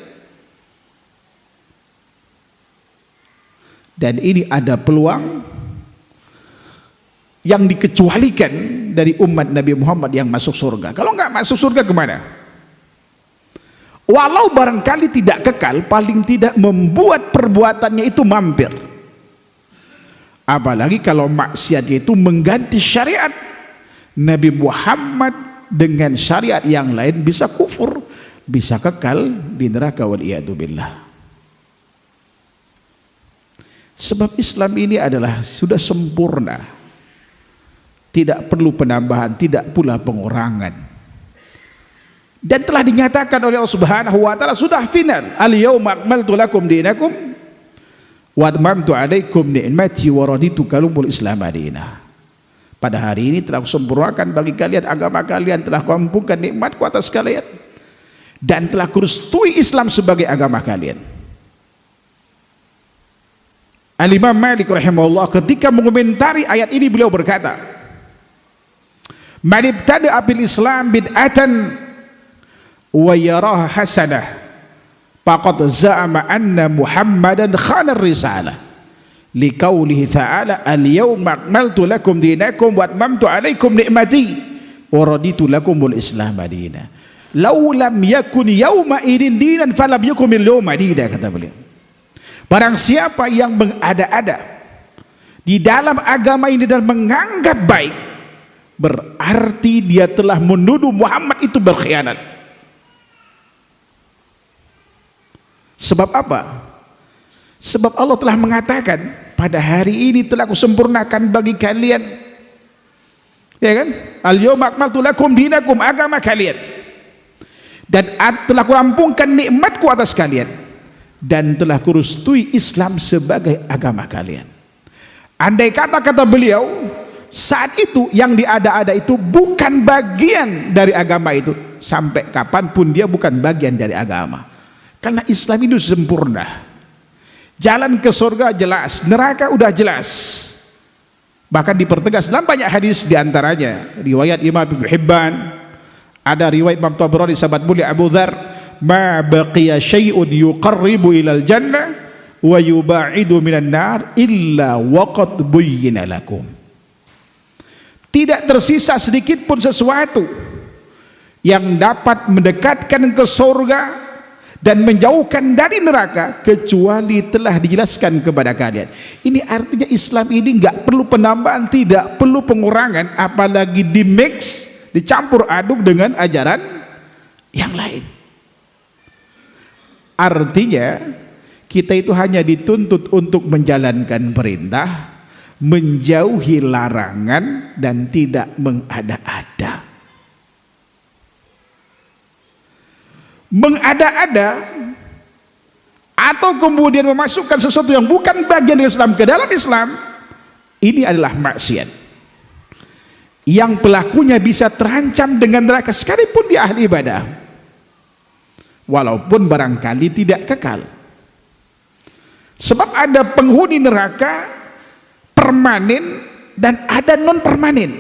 Dan ini ada peluang yang dikecualikan dari umat Nabi Muhammad yang masuk surga. Kalau nggak masuk surga kemana? Walau barangkali tidak kekal, paling tidak membuat perbuatannya itu mampir. Apalagi kalau maksiat itu mengganti syariat Nabi Muhammad dengan syariat yang lain, bisa kufur, bisa kekal di neraka, waliyadzubillah. Sebab Islam ini adalah sudah sempurna, tidak perlu penambahan, tidak pula pengurangan, dan telah dinyatakan oleh Allah Subhanahu wa taala sudah final. Al-yauma akmaltu lakum dinakum wa atmamtu alaikum ni'mati wa raditu lakumul Islam madinah. Pada hari ini telah kusempurnakan bagi kalian agama kalian, telah kuampungkan nikmatku atas kalian, dan telah kurestui Islam sebagai agama kalian. Al-Imam Malik rahimahullah ketika mengomentari ayat ini, beliau berkata, man ibtada'a bil Islam bid'atan wa yaraha hasanah faqad za'ama anna Muhammadan khana risalah liqaulihi ta'ala al-yawma akmaltu lakum dinakum wa atmamtu alaikum ni'mati wa raditu lakumul Islam madinah. Law lam yakun yawma idin dinan falam yakun al-yawma dinan, kata beliau. Barang siapa yang mengada-ada di dalam agama ini dan menganggap baik, berarti dia telah menuduh Muhammad itu berkhianat. Sebab apa? Sebab Allah telah mengatakan, pada hari ini telah kusempurnakan bagi kalian, ya kan, al-yawma akmaltu lakum dinakum, agama kalian, dan telah kurampungkan nikmatku atas kalian, dan telah kurestui Islam sebagai agama kalian. Andai kata beliau saat itu yang diada-ada itu bukan bagian dari agama itu, sampai kapanpun dia bukan bagian dari agama. Karena Islam itu sempurna. Jalan ke surga jelas, neraka udah jelas. Bahkan dipertegas dalam banyak hadis, diantaranya riwayat Imam Ibnu Hibban, ada riwayat Imam Tabrani, sahabat mulia Abu Dzar, ma baqiya syai'un yuqarribu ilal jannah wa yuba'idu minan nar illa waqad buyyina lakum. Tidak tersisa sedikit pun sesuatu yang dapat mendekatkan ke surga dan menjauhkan dari neraka kecuali telah dijelaskan kepada kalian. Ini artinya Islam ini nggak perlu penambahan, tidak perlu pengurangan, apalagi di mix, dicampur aduk dengan ajaran yang lain. Artinya kita itu hanya dituntut untuk menjalankan perintah, menjauhi larangan, dan tidak mengada-ada. mengada-ada atau kemudian memasukkan sesuatu yang bukan bagian dari Islam ke dalam Islam, ini adalah maksiat yang pelakunya bisa terancam dengan neraka sekalipun dia ahli ibadah, walaupun barangkali tidak kekal. Sebab ada penghuni neraka permanen dan ada non permanen,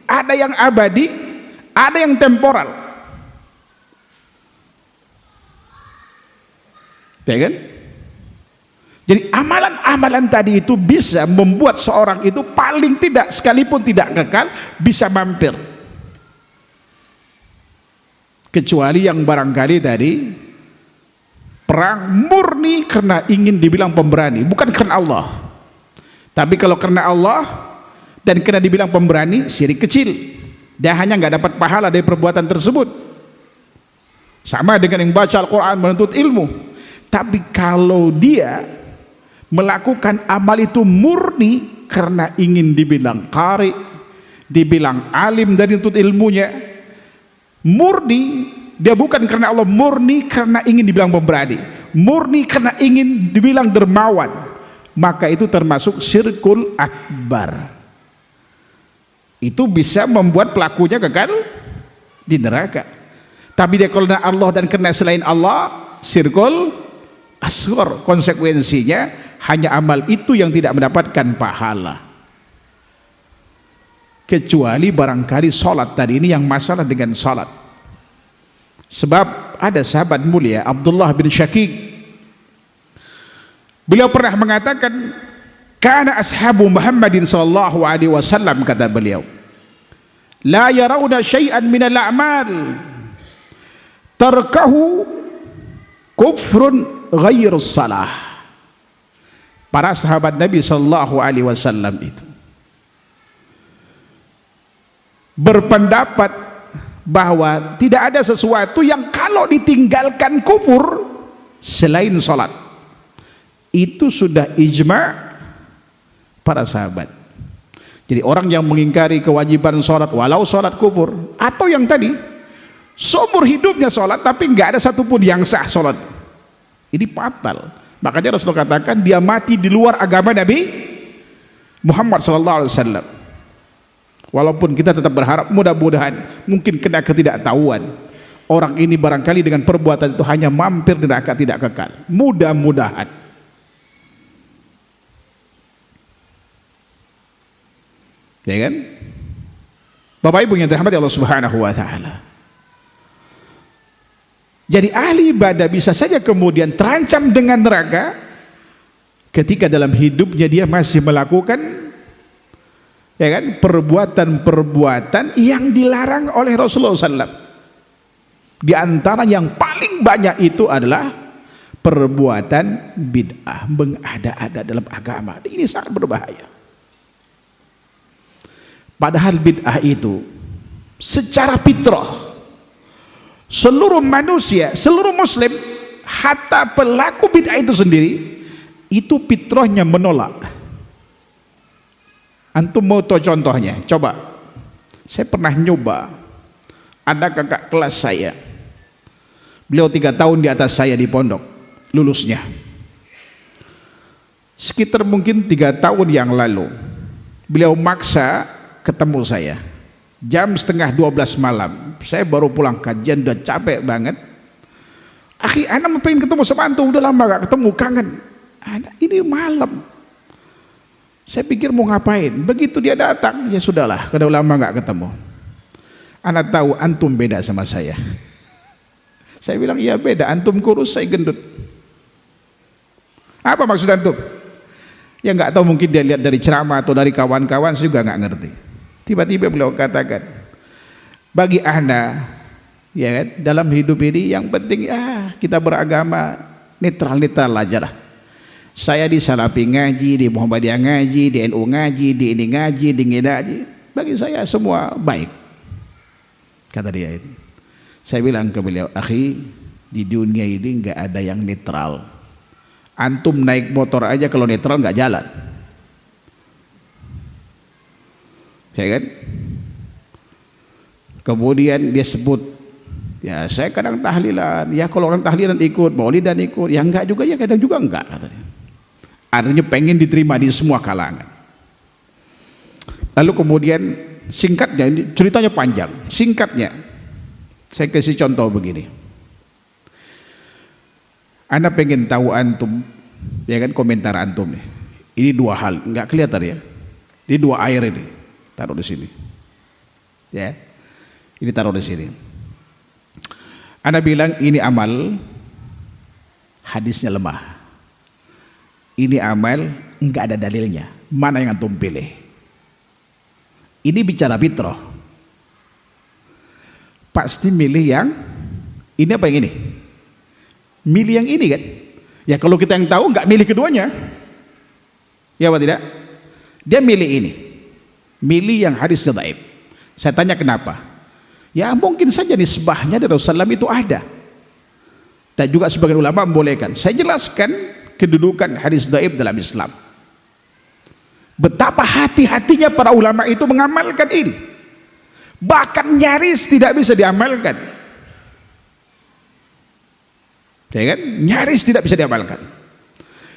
ada yang abadi, ada yang temporal, ya kan? Jadi amalan-amalan tadi itu bisa membuat seorang itu paling tidak sekalipun tidak kekal bisa mampir, kecuali yang barangkali tadi perang murni karena ingin dibilang pemberani, bukan karena Allah. Tapi kalau karena Allah dan karena dibilang pemberani, syirik kecil, dia hanya nggak dapat pahala dari perbuatan tersebut, sama dengan yang baca Al-Quran, menuntut ilmu. Tapi kalau dia melakukan amal itu murni karena ingin dibilang qari, dibilang alim dari menuntut ilmunya, murni, dia bukan karena Allah, murni karena ingin dibilang pemberani, murni karena ingin dibilang dermawan, maka itu termasuk syirkul akbar. Itu bisa membuat pelakunya kekal di neraka. Tapi dia karena Allah dan karena selain Allah, syirkul asghar, konsekuensinya hanya amal itu yang tidak mendapatkan pahala, kecuali barangkali sholat tadi. Ini yang masalah dengan sholat. Sebab ada sahabat mulia Abdullah bin Syakik, beliau pernah mengatakan, kana ashabu Muhammadin sallallahu alaihi wasallam, kata beliau, la yarawna syai'an minal a'mal tarkahu kufrun ghairus salah. Para sahabat Nabi sallallahu alaihi wasallam itu berpendapat bahwa tidak ada sesuatu yang kalau ditinggalkan kufur selain sholat. Itu sudah ijma' para sahabat. Jadi orang yang mengingkari kewajiban sholat, walau sholat kufur, atau yang tadi seumur hidupnya sholat tapi nggak ada satupun yang sah sholat, ini fatal. Makanya Rasulullah katakan dia mati di luar agama Nabi Muhammad SAW. Walaupun kita tetap berharap mudah-mudahan mungkin kena ketidaktahuan, orang ini barangkali dengan perbuatan itu hanya mampir di neraka tidak kekal. Mudah-mudahan. Ya kan? Bapak Ibu yang dirahmati Allah Subhanahu wa taala. Jadi ahli ibadah bisa saja kemudian terancam dengan neraka ketika dalam hidupnya dia masih melakukan, ya kan, perbuatan-perbuatan yang dilarang oleh Rasulullah SAW. Di antara yang paling banyak itu adalah perbuatan bid'ah, mengada-ada dalam agama. Ini sangat berbahaya. Padahal bid'ah itu secara fitrah seluruh manusia, seluruh muslim, hatta pelaku bid'ah itu sendiri, itu fitrahnya menolak. Antum mau tahu contohnya? Coba, saya pernah nyoba, ada kakak kelas saya, beliau 3 tahun di atas saya di pondok, lulusnya sekitar mungkin 3 tahun yang lalu. Beliau maksa ketemu saya jam setengah 12 malam. Saya baru pulang kajian, udah capek banget. Akhi, anak mau pengen ketemu sama antum, udah lama gak ketemu, kangen. Anak, ini malam. Saya pikir mau ngapain. Begitu dia datang, ya sudahlah, udah lama gak ketemu. Anak tahu antum beda sama saya. Saya bilang, iya beda, antum kurus, saya gendut. Apa maksud antum? Ya nggak tahu, mungkin dia lihat dari ceramah atau dari kawan-kawan, saya juga nggak ngerti. Tiba-tiba beliau katakan, bagi anda, ya kan, dalam hidup ini yang penting ya kita beragama netral-netral aja lah. Saya di Salafi ngaji, di Muhammadiyah ngaji, di NU ngaji, di ini ngaji, di ini ngaji. Bagi saya semua baik, kata dia ini. Saya bilang ke beliau, akhi, di dunia ini nggak ada yang netral. Antum naik motor aja kalau netral nggak jalan, ya kan? Kemudian dia sebut Ya saya kadang tahlilan, ya kalau orang tahlilan ikut, maulidan ikut, ya enggak juga, ya kadang juga enggak katanya. Artinya pengen diterima di semua kalangan. Lalu kemudian singkatnya, ini ceritanya panjang, singkatnya saya kasih contoh begini. Anda pengen tahu antum, ya kan, komentar antum nih. Ini dua hal, enggak kelihatan ya. Ini dua air ini, taruh di sini. Ya, ini taruh di sini. Anda bilang ini amal, hadisnya lemah. Ini amal, enggak ada dalilnya. Mana yang antum pilih? Ini bicara fitrah. Pasti milih yang ini apa yang ini? Milih yang ini kan? Ya kalau kita yang tahu nggak milih keduanya. Ya apa tidak? Dia milih ini. Milih yang hadis dhaif. Saya tanya kenapa? Ya mungkin saja nisbahnya dari Rasulullah itu ada. Dan juga sebagian ulama membolehkan. Saya jelaskan kedudukan hadis dhaif dalam Islam. Betapa hati-hatinya para ulama itu mengamalkan ini. Bahkan nyaris tidak bisa diamalkan. Ya kan? Nyaris tidak bisa diamalkan.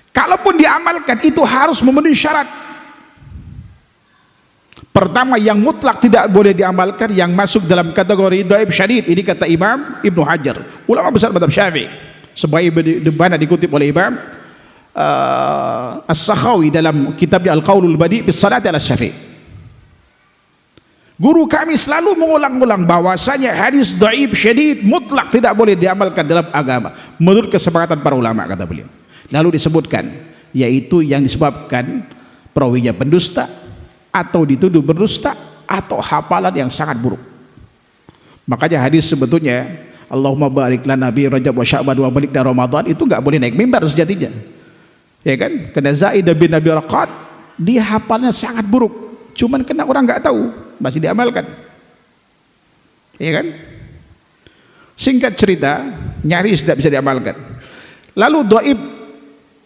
Kalaupun diamalkan itu harus memenuhi syarat. Pertama, yang mutlak tidak boleh diamalkan, yang masuk dalam kategori dhaif syadid. Ini kata Imam Ibnu Hajar, ulama besar mazhab Syafi'i. Sebagaimana dikutip oleh Imam As-Sakhawi dalam kitabnya Al-Qaulul Badi' bis Salati ala Syafi'i. Guru kami selalu mengulang-ulang bahwasanya hadis dhaif syadid mutlak tidak boleh diamalkan dalam agama menurut kesepakatan para ulama, kata beliau. Lalu disebutkan, yaitu yang disebabkan perawinya pendusta, atau dituduh berdusta, atau hafalan yang sangat buruk. Makanya hadis sebetulnya Allahumma barik lana bi Rajab wa Sya'ban wa balikna Ramadan itu enggak boleh naik mimbar sejatinya. Ya kan? Karena Zaid bin Abi Raqad dia hafalnya sangat buruk. Cuman kena orang enggak tahu, masih diamalkan. Ya kan? Singkat cerita, nyaris tidak bisa diamalkan. Lalu dhaif,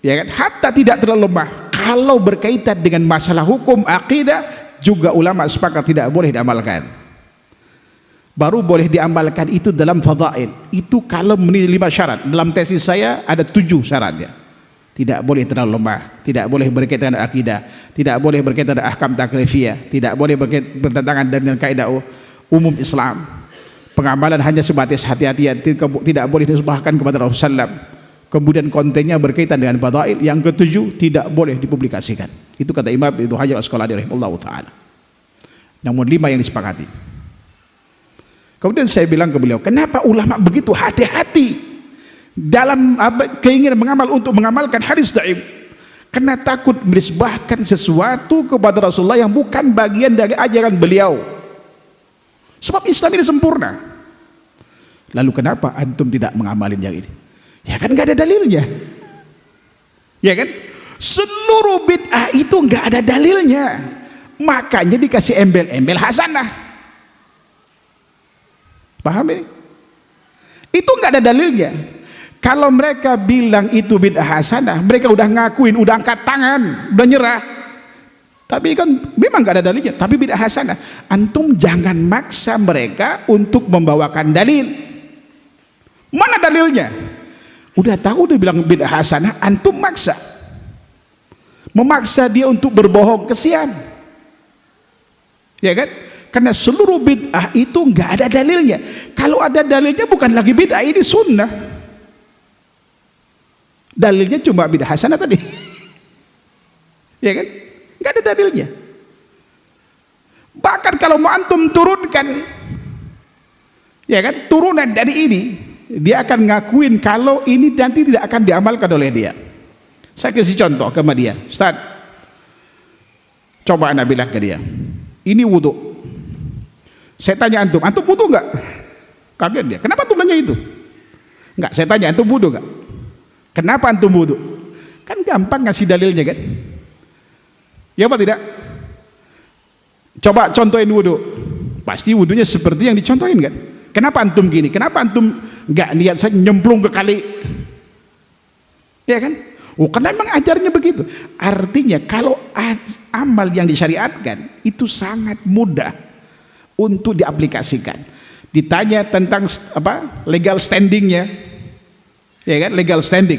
ya kan? Hatta tidak terlalu lemah. Kalau berkaitan dengan masalah hukum akidah juga ulama sepakat tidak boleh diamalkan. Baru boleh diamalkan itu dalam fadhail. Itu kalau memenuhi 5 syarat. Dalam tesis saya ada 7 syaratnya. Tidak boleh terlalu lemah, tidak boleh berkaitan dengan akidah, tidak boleh berkaitan dengan ahkam taklifiyah, tidak boleh bertentangan dengan kaidah umum Islam. Pengamalan hanya sebatas hati-hatian, tidak boleh disebahkan kepada Rasulullah. Kemudian kontennya berkaitan dengan fadhail. Yang ketujuh, tidak boleh dipublikasikan. Itu kata Imam Ibnu Hajar Al-Asqalani rahimahullah taala. Namun 5 yang disepakati. Kemudian saya bilang ke beliau, kenapa ulama begitu hati-hati dalam keinginan untuk mengamalkan hadis dhaif? Karena takut menisbahkan sesuatu kepada Rasulullah yang bukan bagian dari ajaran beliau. Sebab Islam ini sempurna. Lalu kenapa antum tidak mengamalin yang ini? Ya kan nggak ada dalilnya. Ya kan? Seluruh bid'ah itu nggak ada dalilnya. Makanya dikasih embel-embel hasanah. Paham ini? Itu nggak ada dalilnya. Kalau mereka bilang itu bid'ah hasanah, mereka udah ngakuin, udah angkat tangan, udah nyerah. Tapi kan memang nggak ada dalilnya. Tapi bid'ah hasanah. Antum jangan maksa mereka untuk membawakan dalil. Mana dalilnya? Udah tahu dia bilang bid'ah hasanah, antum maksa. Memaksa dia untuk berbohong, kesian. Ya kan? Karena seluruh bid'ah itu nggak ada dalilnya. Kalau ada dalilnya bukan lagi bid'ah, ini sunnah. Dalilnya cuma bid'ah hasanah tadi. Ya kan? Nggak ada dalilnya. Bahkan kalau mau antum turunkan, ya kan, turunan dari ini, dia akan ngakuin kalau ini nanti tidak akan diamalkan oleh dia. Saya kasih contoh ke dia. Ustaz, coba anda bilang ke dia, ini wudu. Saya tanya antum wudu nggak? Kaget dia. Kenapa antum nanya itu? Nggak, saya tanya antum wudu nggak? Kenapa antum wudu? Kan gampang ngasih dalilnya kan? Ya apa tidak? Coba contohin wudu. Pasti wudunya seperti yang dicontohin kan? Kenapa antum gini? Kenapa antum nggak niat saya nyemplung ke kali? Ya kan? Oh, karena memang ajarnya begitu. Artinya kalau amal yang disyariatkan itu sangat mudah untuk diaplikasikan. ditanya tentang apa legal standingnya, ya kan, legal standing,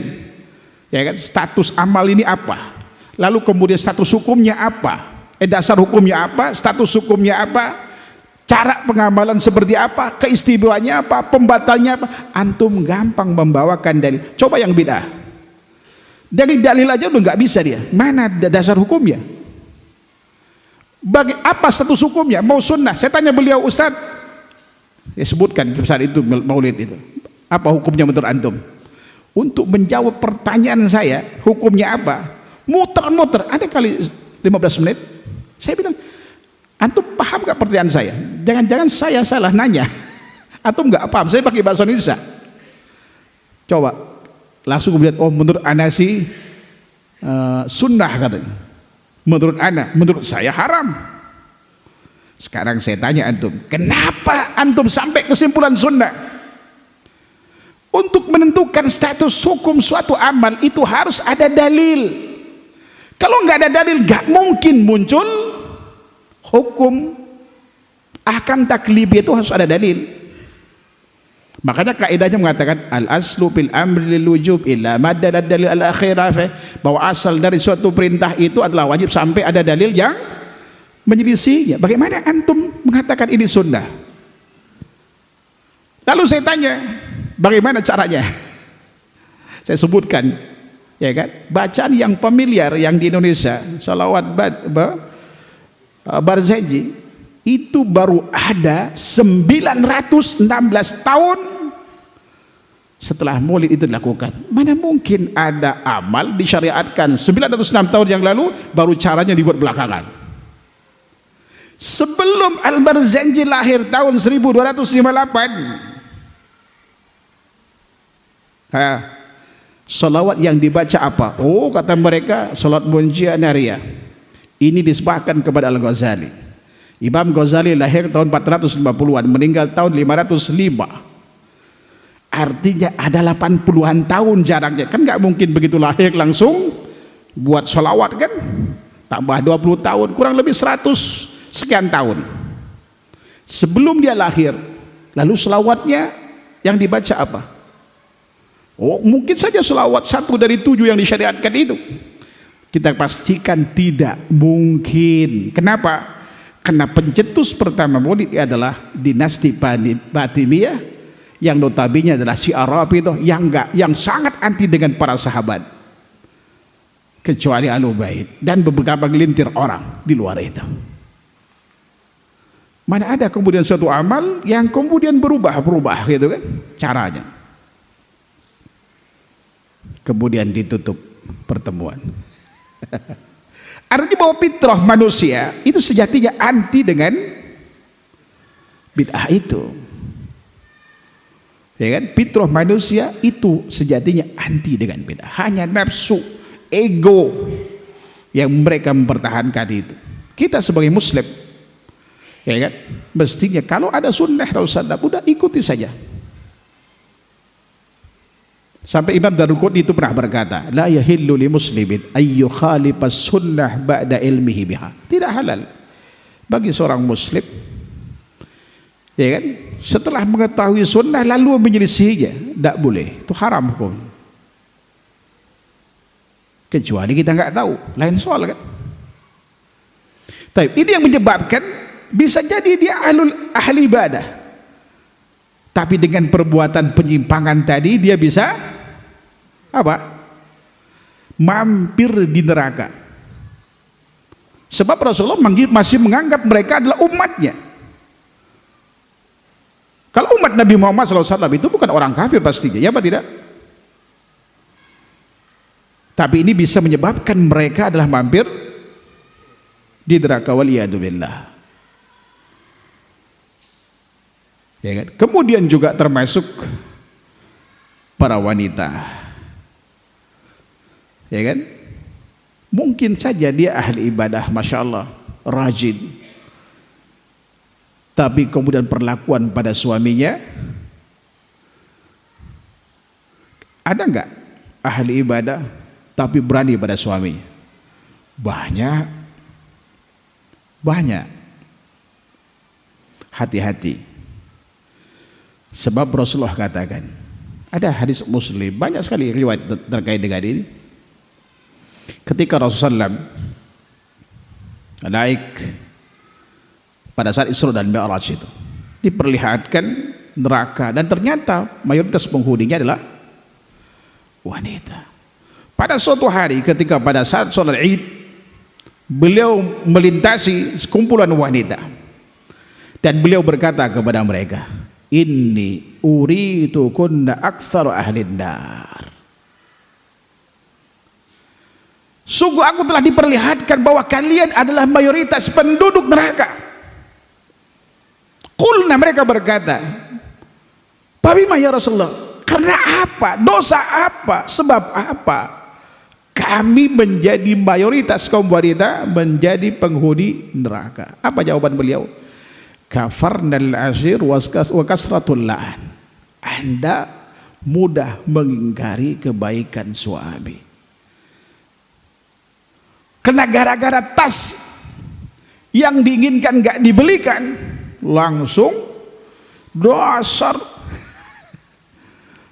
ya kan, status amal ini apa, lalu kemudian status hukumnya apa, dasar hukumnya apa, status hukumnya apa, cara pengamalan seperti apa, keistimewaannya apa, pembatalnya apa. Antum gampang membawakan dalil. Coba yang bid'ah, dari dalil aja udah nggak bisa dia, mana dasar hukumnya, bagi apa status hukumnya, mau sunnah. Saya tanya beliau, Ustaz, ya sebutkan saat itu maulid itu, apa hukumnya menurut antum? Untuk menjawab pertanyaan saya hukumnya apa, muter-muter ada kali 15 menit. Saya bilang, antum paham gak pertanyaan saya? Jangan-jangan saya salah nanya. Antum gak paham, saya pakai bahasa Indonesia. Coba langsung kemudian, oh menurut ana sih sunnah katanya, menurut ana, menurut saya haram. Sekarang saya tanya antum, kenapa antum sampai kesimpulan sunnah? Untuk menentukan status hukum suatu amal itu harus ada dalil. Kalau nggak ada dalil, nggak mungkin muncul hukum ahkam taklif, itu harus ada dalil. Makanya kaidahnya mengatakan al aslu bil amri lil wujub illa ma dalil al akhirah, bahwa asal dari suatu perintah itu adalah wajib sampai ada dalil yang menyelisihinya. Bagaimana antum mengatakan ini sunnah? Lalu saya tanya, bagaimana caranya? Saya sebutkan, ya kan, bacaan yang familiar yang di Indonesia, salawat Barzanji itu baru ada 916 tahun setelah maulid itu dilakukan. Mana mungkin ada amal disyariatkan 906 tahun yang lalu baru caranya dibuat belakangan. Sebelum Al-Barzanji lahir tahun 1258, salawat yang dibaca apa? Oh, kata mereka salawat Munjiah Nariyah. Ini disebahkan kepada Al-Ghazali. Imam Ghazali lahir tahun 450-an, meninggal tahun 505. Artinya ada 80-an tahun jaraknya. Kan nggak mungkin begitu lahir langsung buat salawat kan? Tambah 20 tahun, kurang lebih 100 sekian tahun. Sebelum dia lahir, lalu salawatnya yang dibaca apa? Oh, mungkin saja selawat 1 dari 7 yang disyariatkan itu. Kita pastikan tidak mungkin. Kenapa? Karena pencetus pertama maulid adalah dinasti Fatimiyah, yang notabene adalah si Arab itu yang sangat anti dengan para sahabat, kecuali Ahlul Bait dan beberapa gelintir orang di luar itu. Mana ada kemudian suatu amal yang kemudian berubah gitu kan caranya. Kemudian ditutup pertemuan. Artinya bahwa fitrah manusia itu sejatinya anti dengan bid'ah itu, ya kan? Fitrah manusia itu sejatinya anti dengan bid'ah. Hanya nafsu, ego yang mereka mempertahankan itu. Kita sebagai muslim, ya kan, mestinya kalau ada sunnah Rasulullah udah ikuti saja. Sampai Imam Daruqutni itu pernah berkata, la yahillu li muslimin ayyu khalifas sunnah ba'da ilmihi biha. Tidak halal bagi seorang muslim, ya kan, setelah mengetahui sunnah lalu menyelisihinya, tidak boleh, itu haram hukum. Kecuali kita nggak tahu, lain soal kan. Tapi ini yang menyebabkan bisa jadi dia ahli ibadah, tapi dengan perbuatan penyimpangan tadi dia bisa apa? Mampir di neraka. Sebab Rasulullah masih menganggap mereka adalah umatnya. Kalau umat Nabi Muhammad SAW itu bukan orang kafir pastinya, ya apa tidak? Tapi ini bisa menyebabkan mereka adalah mampir di neraka, waliyadzubillah. Ya kan? Kemudian juga termasuk para wanita, ya kan, mungkin saja dia ahli ibadah, masya Allah, rajin, tapi kemudian perlakuan pada suaminya, ada nggak ahli ibadah tapi berani pada suaminya? Banyak. Hati-hati. Sebab Rasulullah katakan, ada hadis Muslim, banyak sekali riwayat terkait dengan ini. Ketika Rasulullah naik pada saat Isra dan Mi'raj itu, diperlihatkan neraka, dan ternyata mayoritas penghuninya adalah wanita. Pada suatu hari ketika pada saat sholat Id, beliau melintasi sekumpulan wanita dan beliau berkata kepada mereka, inni uritu kunna aktsar ahlin nar. Sungguh aku telah diperlihatkan bahwa kalian adalah mayoritas penduduk neraka. Qulna, mereka berkata, Bagaimana ya Rasulullah? Karena apa? Dosa apa? Sebab apa? Kami menjadi mayoritas kaum wanita menjadi penghuni neraka. Apa jawaban beliau? Kafarnal ashir wa kasratul la'an. Anda mudah mengingkari kebaikan suami. Karena gara-gara tas yang diinginkan gak dibelikan, langsung dasar,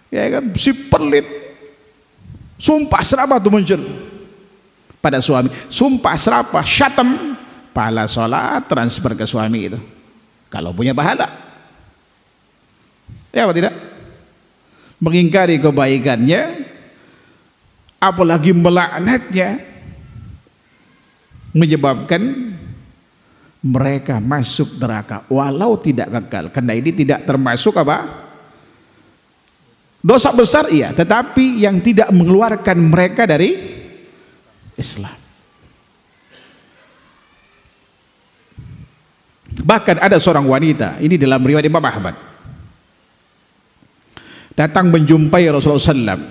ya kan, si pelit, sumpah serapah itu muncul pada suami. Sumpah serapah, syatam, pahala sholat transfer ke suami itu kalau punya pahala, ya apa tidak? Mengingkari kebaikannya, apalagi melaknatnya, menyebabkan mereka masuk neraka walau tidak kekal. Karena ini tidak termasuk apa? Dosa besar, iya, tetapi yang tidak mengeluarkan mereka dari Islam. Bahkan ada seorang wanita, ini dalam riwayat Imam Ahmad, datang menjumpai Rasulullah SAW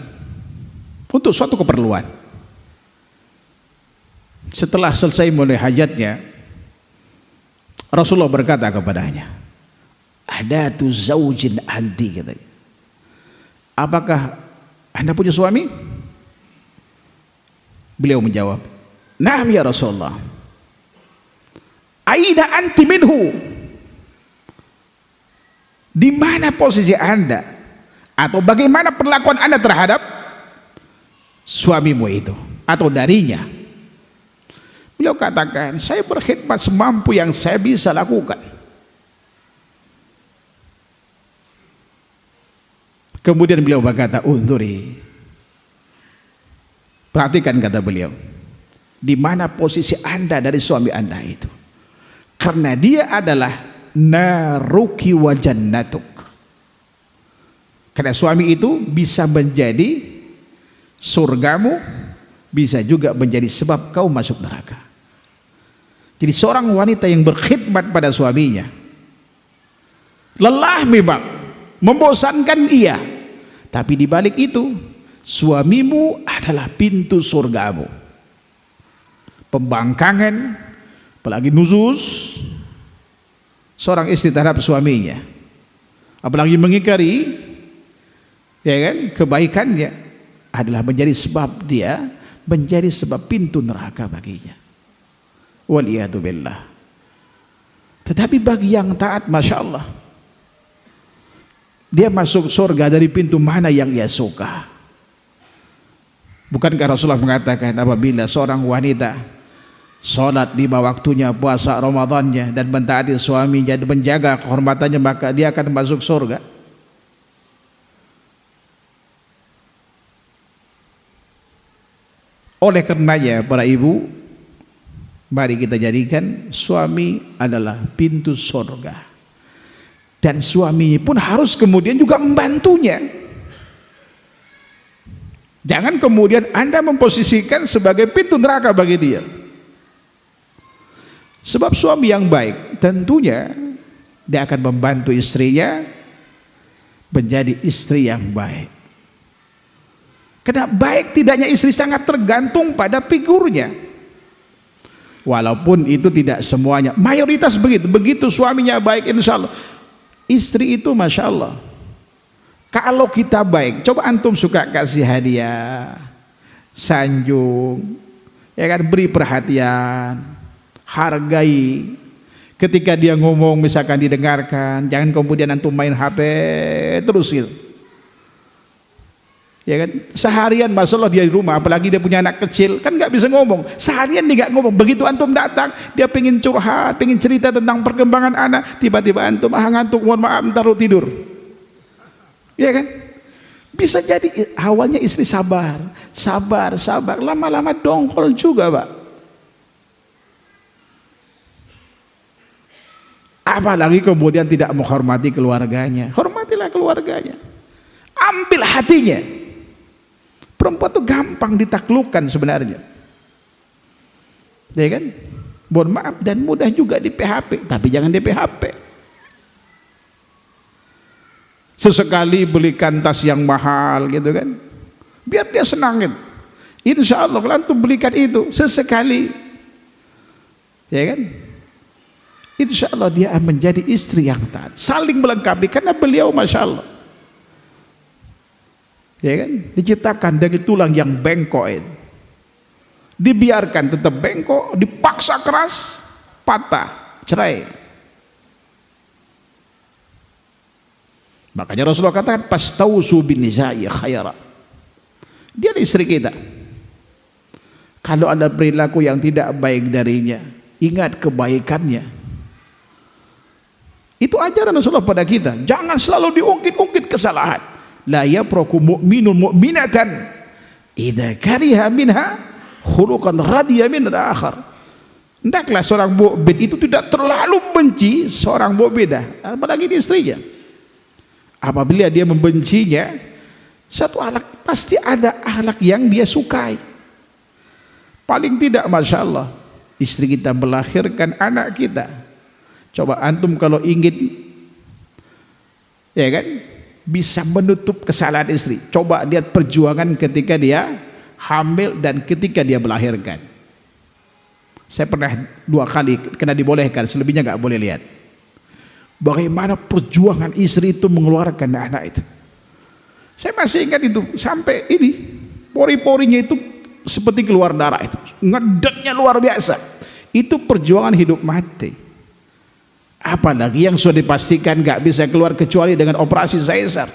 untuk suatu keperluan. Setelah selesai mulai hajatnya, Rasulullah berkata kepadanya, adatu zaujin anti, katanya, apakah Anda punya suami? Beliau menjawab, na'am ya Rasulullah. Aina anti minhu? Di mana posisi Anda, atau bagaimana perlakuan Anda terhadap suamimu itu atau darinya? Beliau katakan, saya berkhidmat semampu yang saya bisa lakukan. Kemudian beliau berkata, unduri, perhatikan, kata beliau, di mana posisi Anda dari suami Anda itu, karena dia adalah naruki wa jannatuk. Karena suami itu bisa menjadi surgamu, bisa juga menjadi sebab kau masuk neraka. Jadi seorang wanita yang berkhidmat pada suaminya, lelah memang, membosankan iya, tapi di balik itu suamimu adalah pintu surgamu. Pembangkangan, apalagi nuzus seorang istri terhadap suaminya, apalagi mengingkari, ya kan, kebaikannya, adalah menjadi sebab dia menjadi sebab pintu neraka baginya. Waliyatubillah. Tetapi bagi yang taat, masya Allah, dia masuk surga dari pintu mana yang ia suka. Bukankah Rasulullah mengatakan, apabila seorang wanita sholat lima waktunya, puasa Ramadannya, dan mentaati suaminya dan menjaga kehormatannya, maka dia akan masuk surga. Oleh karenanya para ibu, mari kita jadikan suami adalah pintu surga, dan suami pun harus kemudian juga membantunya. Jangan kemudian Anda memposisikan sebagai pintu neraka bagi dia. Sebab suami yang baik tentunya dia akan membantu istrinya menjadi istri yang baik. Karena baik tidaknya istri sangat tergantung pada figurnya. Walaupun itu tidak semuanya, mayoritas begitu. Begitu suaminya baik, insya Allah istri itu masya Allah. Kalau kita baik, coba antum suka kasih hadiah, sanjung, ya kan, beri perhatian, hargai. Ketika dia ngomong misalkan didengarkan, jangan kemudian antum main HP terus gitu. Ya kan? Seharian masalah dia di rumah, apalagi dia punya anak kecil, kan nggak bisa ngomong. Seharian dia nggak ngomong. Begitu antum datang, dia pengen curhat, pengen cerita tentang perkembangan anak, tiba-tiba antum ngantuk, mohon maaf, taruh tidur. Ya kan? Bisa jadi awalnya istri sabar, lama-lama dongkol juga, Pak. Apalagi kemudian tidak menghormati keluarganya. Hormatilah keluarganya. Ambil hatinya. Perempuan itu gampang ditaklukkan sebenarnya. Ya kan? Mohon maaf, dan mudah juga di PHP, tapi jangan di PHP. Sesekali belikan tas yang mahal gitu kan. Biar dia senangin. Insya Allah kalau antum belikan itu sesekali. Ya kan? Insya Allah dia akan menjadi istri yang taat. Saling melengkapi karena beliau Masya Allah. Ya kan? Diciptakan dari tulang yang bengkok itu. Dibiarkan tetap bengkok, dipaksa keras, patah, cerai. Makanya Rasulullah katakan pastausu bin nisa'i khaira. Dia istri kita. Kalau ada perilaku yang tidak baik darinya, ingat kebaikannya. Itu ajaran Rasulullah pada kita. Jangan selalu diungkit-ungkit kesalahan. La yapraku mu'minun mu'minatan idza kariha minha khuluqan radiya min al-akhar. Hendaklah seorang mukmin itu tidak terlalu benci seorang mukminah, apalagi di istrinya. Apabila dia membencinya, satu akhlak pasti ada akhlak yang dia sukai. Paling tidak, Masya Allah, istri kita melahirkan anak kita. Coba antum kalau ingin, ya kan, bisa menutup kesalahan istri. Coba lihat perjuangan ketika dia hamil dan ketika dia melahirkan. Saya pernah 2 kali kena dibolehkan, selebihnya nggak boleh lihat. Bagaimana perjuangan istri itu mengeluarkan anak itu. Saya masih ingat itu, sampai ini pori-porinya itu seperti keluar darah itu, ngedeknya luar biasa. Itu perjuangan hidup mati. Apalagi yang sudah dipastikan gak bisa keluar kecuali dengan operasi sesar.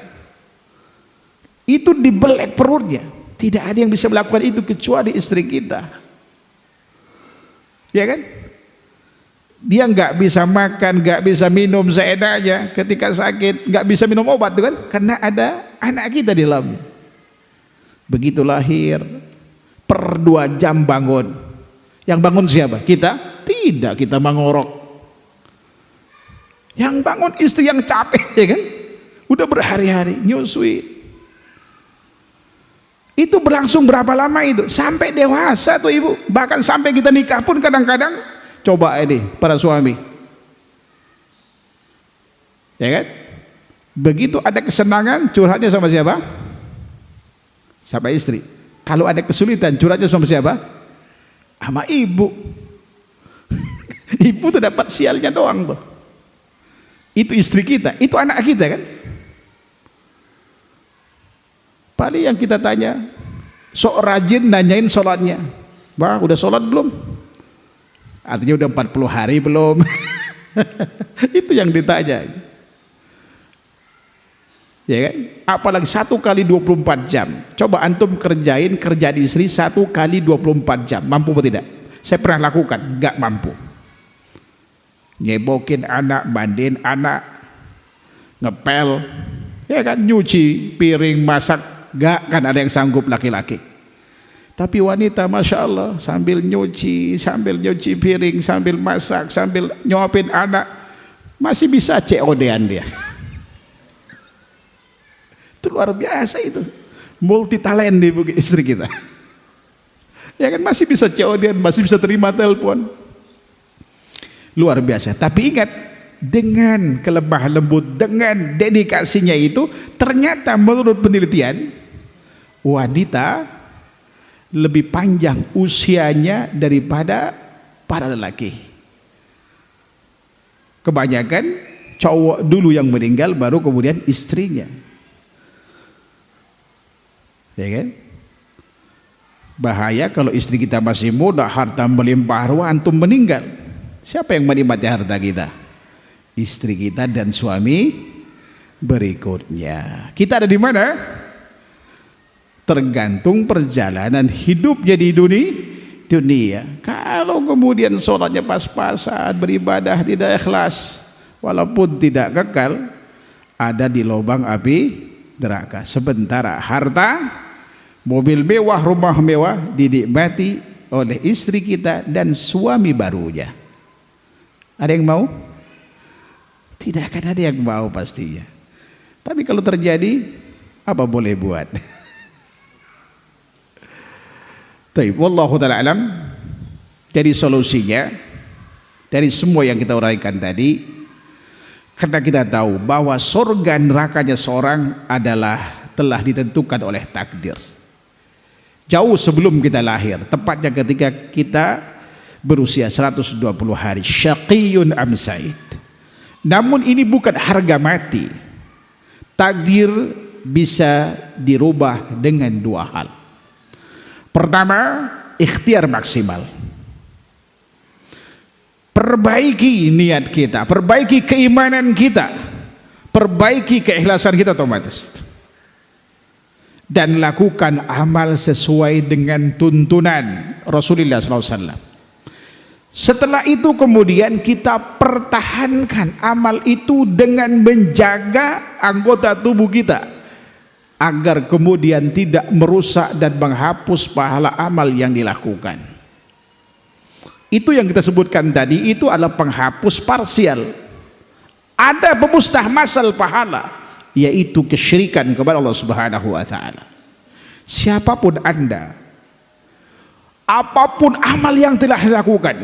Itu dibelek perutnya. Tidak ada yang bisa melakukan itu kecuali istri kita. Ya kan? Dia gak bisa makan, gak bisa minum seenaknya. Ketika sakit gak bisa minum obat kan? Karena ada anak kita di dalamnya. Begitu lahir, per 2 jam bangun. Yang bangun siapa? Kita? Tidak, kita mengorok. Yang bangun istri yang capek, ya kan? Udah berhari-hari nyusui. Itu berlangsung berapa lama itu? Sampai dewasa tuh ibu. Bahkan sampai kita nikah pun kadang-kadang. Coba ini para suami, ya kan? Begitu ada kesenangan, curhatnya sama siapa? Sama istri. Kalau ada kesulitan, curhatnya sama siapa? Sama ibu. Ibu tuh dapat sialnya doang tuh. Itu istri kita, itu anak kita kan. Paling yang kita tanya, sok rajin nanyain sholatnya. Bah, udah sholat belum? Artinya udah 40 hari belum? Itu yang ditanya. Ya kan? Apalagi 1 kali 24 jam. Coba antum kerjain kerja di istri 1 kali 24 jam. Mampu atau tidak? Saya pernah lakukan, gak mampu. Nyebokin anak, mandiin anak, ngepel, ya kan, nyuci piring, masak, gak kan ada yang sanggup laki-laki. Tapi wanita Masya Allah sambil nyuci piring, sambil masak, sambil nyuapin anak, masih bisa COD-an dia. Itu luar biasa itu, multi talent nih istri kita. Ya kan, masih bisa COD-an, masih bisa terima telepon. Luar biasa. Tapi ingat, dengan kelemah lembut, dengan dedikasinya itu, ternyata menurut penelitian, wanita lebih panjang usianya daripada para lelaki. Kebanyakan cowok dulu yang meninggal, baru kemudian istrinya. Ya kan? Bahaya kalau istri kita masih muda, harta melimpah ruah, antum meninggal. Siapa yang menikmati harta kita? Istri kita dan suami berikutnya. Kita ada di mana? Tergantung perjalanan hidupnya di dunia. Kalau kemudian sholatnya pas-pasan, beribadah tidak ikhlas, walaupun tidak kekal, ada di lubang api neraka. Sementara harta, mobil mewah, rumah mewah dinikmati oleh istri kita dan suami barunya. Ada yang mau? Tidak akan ada yang mau pastinya. Tapi kalau terjadi, apa boleh buat? Baik, wallahu ta'ala alam. Jadi solusinya dari semua yang kita uraikan tadi, karena kita tahu bahwa surga nerakanya seorang adalah telah ditentukan oleh takdir. Jauh sebelum kita lahir, tepatnya ketika kita berusia 120 hari, syaqiyun am sa'id. Namun ini bukan harga mati. Takdir bisa dirubah dengan dua hal. Pertama, ikhtiar maksimal. Perbaiki niat kita, perbaiki keimanan kita, perbaiki keikhlasan kita otomatis. Dan lakukan amal sesuai dengan tuntunan Rasulullah SAW. Setelah itu kemudian kita pertahankan amal itu dengan menjaga anggota tubuh kita agar kemudian tidak merusak dan menghapus pahala amal yang dilakukan. Itu yang kita sebutkan tadi, itu adalah penghapus parsial. Ada pemusnah massal pahala, yaitu kesyirikan kepada Allah Subhanahu wa taala. Siapapun Anda, apapun amal yang telah dilakukan,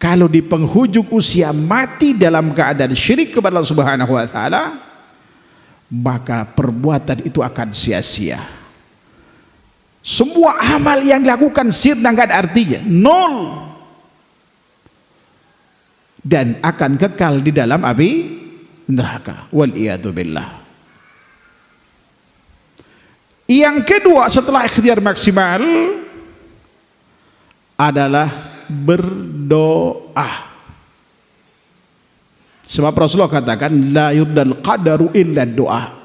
kalau di penghujung usia mati dalam keadaan syirik kepada Allah Subhanahu wa taala, maka perbuatan itu akan sia-sia. Semua amal yang dilakukan sirna nggak ada artinya, nol, dan akan kekal di dalam api neraka. Wal iyadu billah. Yang kedua setelah ikhtiar maksimal adalah berdoa. Sebab Rasulullah katakan la yurdal qadaru illa doa.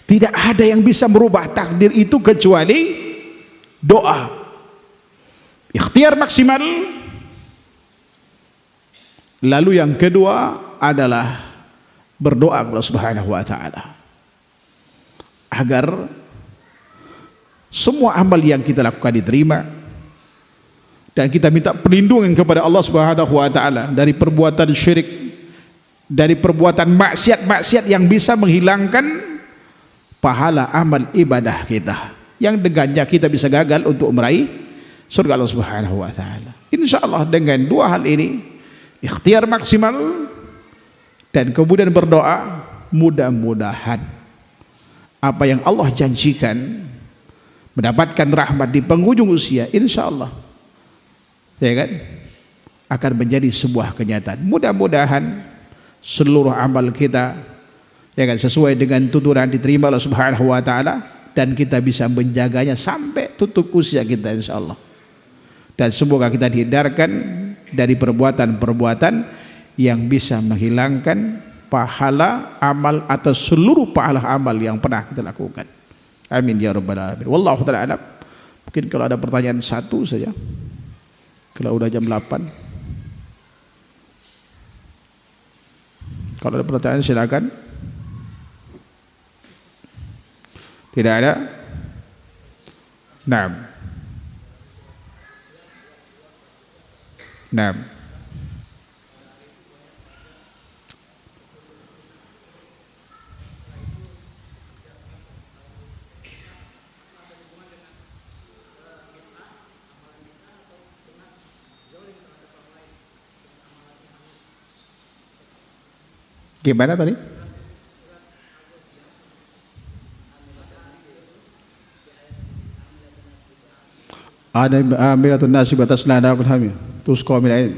Tidak ada yang bisa merubah takdir itu kecuali doa. Ikhtiar maksimal. Lalu yang kedua adalah berdoa kepada Allah Subhanahu wa taala agar semua amal yang kita lakukan diterima, dan kita minta perlindungan kepada Allah Subhanahu wa taala dari perbuatan syirik, dari perbuatan maksiat-maksiat yang bisa menghilangkan pahala amal ibadah kita, yang dengannya kita bisa gagal untuk meraih surga Allah Subhanahu wa taala. Insyaallah dengan dua hal ini, ikhtiar maksimal dan kemudian berdoa, mudah-mudahan apa yang Allah janjikan mendapatkan rahmat di penghujung usia, insyaallah ya kan, akan menjadi sebuah kenyataan. Mudah-mudahan seluruh amal kita ya kan sesuai dengan tuntunan diterima Allah Subhanahu wa taala, dan kita bisa menjaganya sampai tutup usia kita insyaallah. Dan semoga kita dihindarkan dari perbuatan-perbuatan yang bisa menghilangkan pahala amal atau seluruh pahala amal yang pernah kita lakukan. Amin ya rabbal alamin. Wallahu ta'ala alam. Mungkin kalau ada pertanyaan satu saja, kalau udah jam 8. Kalau ada pertanyaan silakan. Tidak ada? Naam. Naam. Gimana tadi? Ada amilatun nasib atas nada hamil. Terus komen.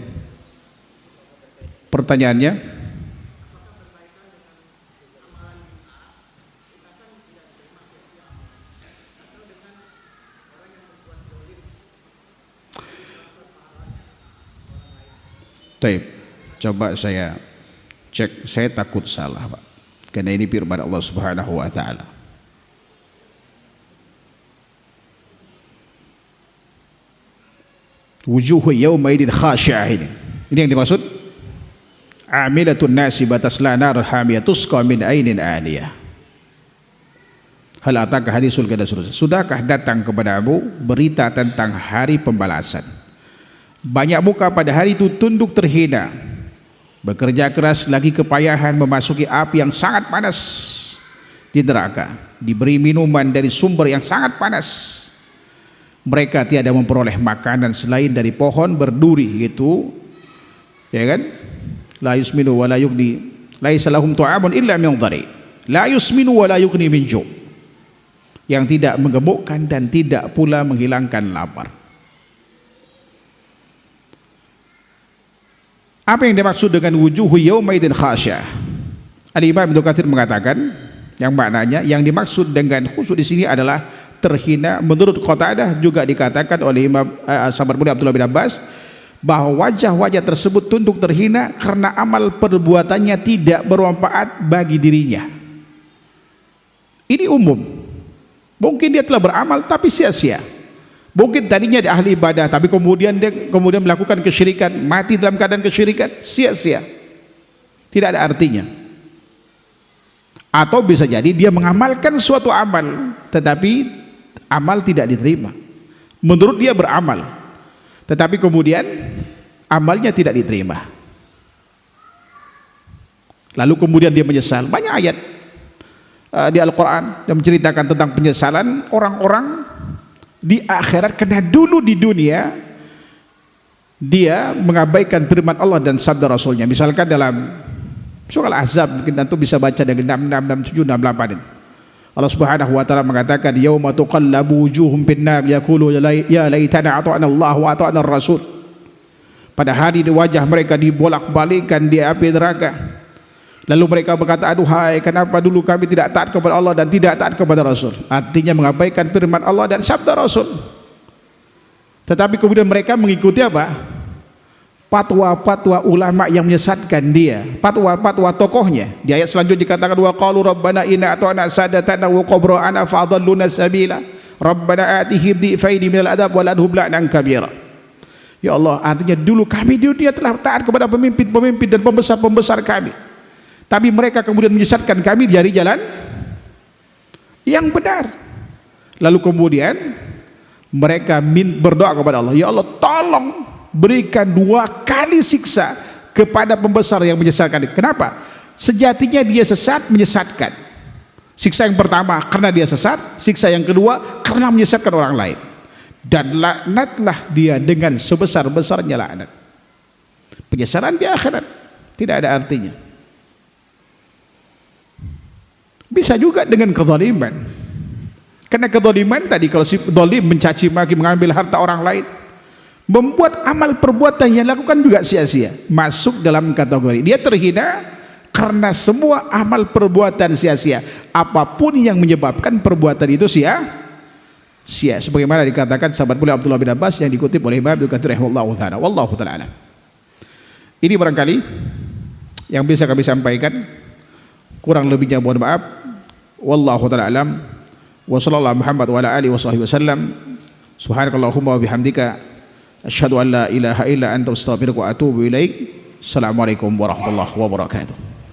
Pertanyaannya, Taib. Coba saya cek, saya takut salah Pak, karena ini firman Allah Subhanahu wa taala. Wujuhu yaumaidin khashi'ah, ini yang dimaksud. Amilatun nasibah tasla nar hamiyah tusqa min ainin aniyah. Hal ataka hadisul ghada, sudahkah datang kepadamu berita tentang hari pembalasan? Banyak muka pada hari itu tunduk terhina, bekerja keras lagi kepayahan memasuki api yang sangat panas di neraka, diberi minuman dari sumber yang sangat panas. Mereka tiada memperoleh makanan selain dari pohon berduri gitu, ya kan? La yusminu wa la yughni, laisa lahum ta'amun illa min dhari, la yusminu wa la yughni min ju', yang tidak menggemukkan dan tidak pula menghilangkan lapar. Apa yang dimaksud dengan wujuhu yaumaidin khasyah? Al-Imam Ibnu Katsir mengatakan yang maknanya yang dimaksud dengan khusyuk di sini adalah terhina. Menurut Qatadah juga dikatakan oleh Imam sahabat mulia Abdullah bin Abbas bahwa wajah-wajah tersebut tunduk terhina karena amal perbuatannya tidak bermanfaat bagi dirinya. Ini umum. Mungkin dia telah beramal tapi sia-sia. Mungkin tadinya dia ahli ibadah tapi kemudian dia melakukan kesyirikan, mati dalam keadaan kesyirikan, sia-sia, tidak ada artinya. Atau bisa jadi dia mengamalkan suatu amal tetapi amal tidak diterima. Menurut dia beramal tetapi kemudian amalnya tidak diterima, lalu kemudian dia menyesal. Banyak ayat di Al-Quran yang menceritakan tentang penyesalan orang-orang di akhirat karena dulu di dunia dia mengabaikan firman Allah dan sabda Rasulnya. Misalkan dalam surah Al-Ahzab, mungkin tentu bisa baca dari 66, 67, 68 ini. Allah Subhanahu wa taala mengatakan yauma tuqallabu wujuhum finnar yaqulu ya laitana ata'na Allah wa ata'na ar-rasul. Pada hari di wajah mereka dibolak-balikkan di api neraka. Lalu mereka berkata, aduhai, kenapa dulu kami tidak taat kepada Allah dan tidak taat kepada Rasul. Artinya mengabaikan firman Allah dan sabda Rasul. Tetapi kemudian mereka mengikuti apa? Fatwa-fatwa ulama yang menyesatkan dia, fatwa-fatwa tokohnya. Di ayat selanjutnya dikatakan wa qalu rabbana inna ata'na sadatana wa qabra'ana fa'adalluna sabila rabbana atihim dhifaini minal adab wa ladhum la'nan kabira. Ya Allah, artinya dulu kami di dunia telah taat kepada pemimpin-pemimpin dan pembesar-pembesar kami, tapi mereka kemudian menyesatkan kami dari jalan yang benar. Lalu kemudian mereka berdoa kepada Allah, ya Allah tolong berikan 2 kali siksa kepada pembesar yang menyesatkan. Kenapa? Sejatinya dia sesat, menyesatkan. Siksa yang pertama karena dia sesat, siksa yang kedua karena menyesatkan orang lain. Dan laknatlah dia dengan sebesar-besarnya laknat. Penyesalan di akhirat tidak ada artinya. Bisa juga dengan kezaliman. Karena kezaliman tadi, kalau si zalim mencaci maki, mengambil harta orang lain, membuat amal perbuatan yang lakukan juga sia-sia, masuk dalam kategori dia terhina karena semua amal perbuatan sia-sia, apapun yang menyebabkan perbuatan itu sia-sia, sebagaimana dikatakan sahabat mulia Abdullah bin Abbas yang dikutip oleh Imam Ibnu Katsir rahimahullahu taala. Wallahu taala. Ini barangkali yang bisa kami sampaikan, kurang lebihnya mohon maaf. Wallahu taala alam. Wa sallallahu Muhammad wa ala alihi wasallam. Subhanakallahumma wa bihamdika asyhadu an la ilaha illa anta astaghfiruka wa atubu ilaik. Assalamualaikum warahmatullahi wabarakatuh.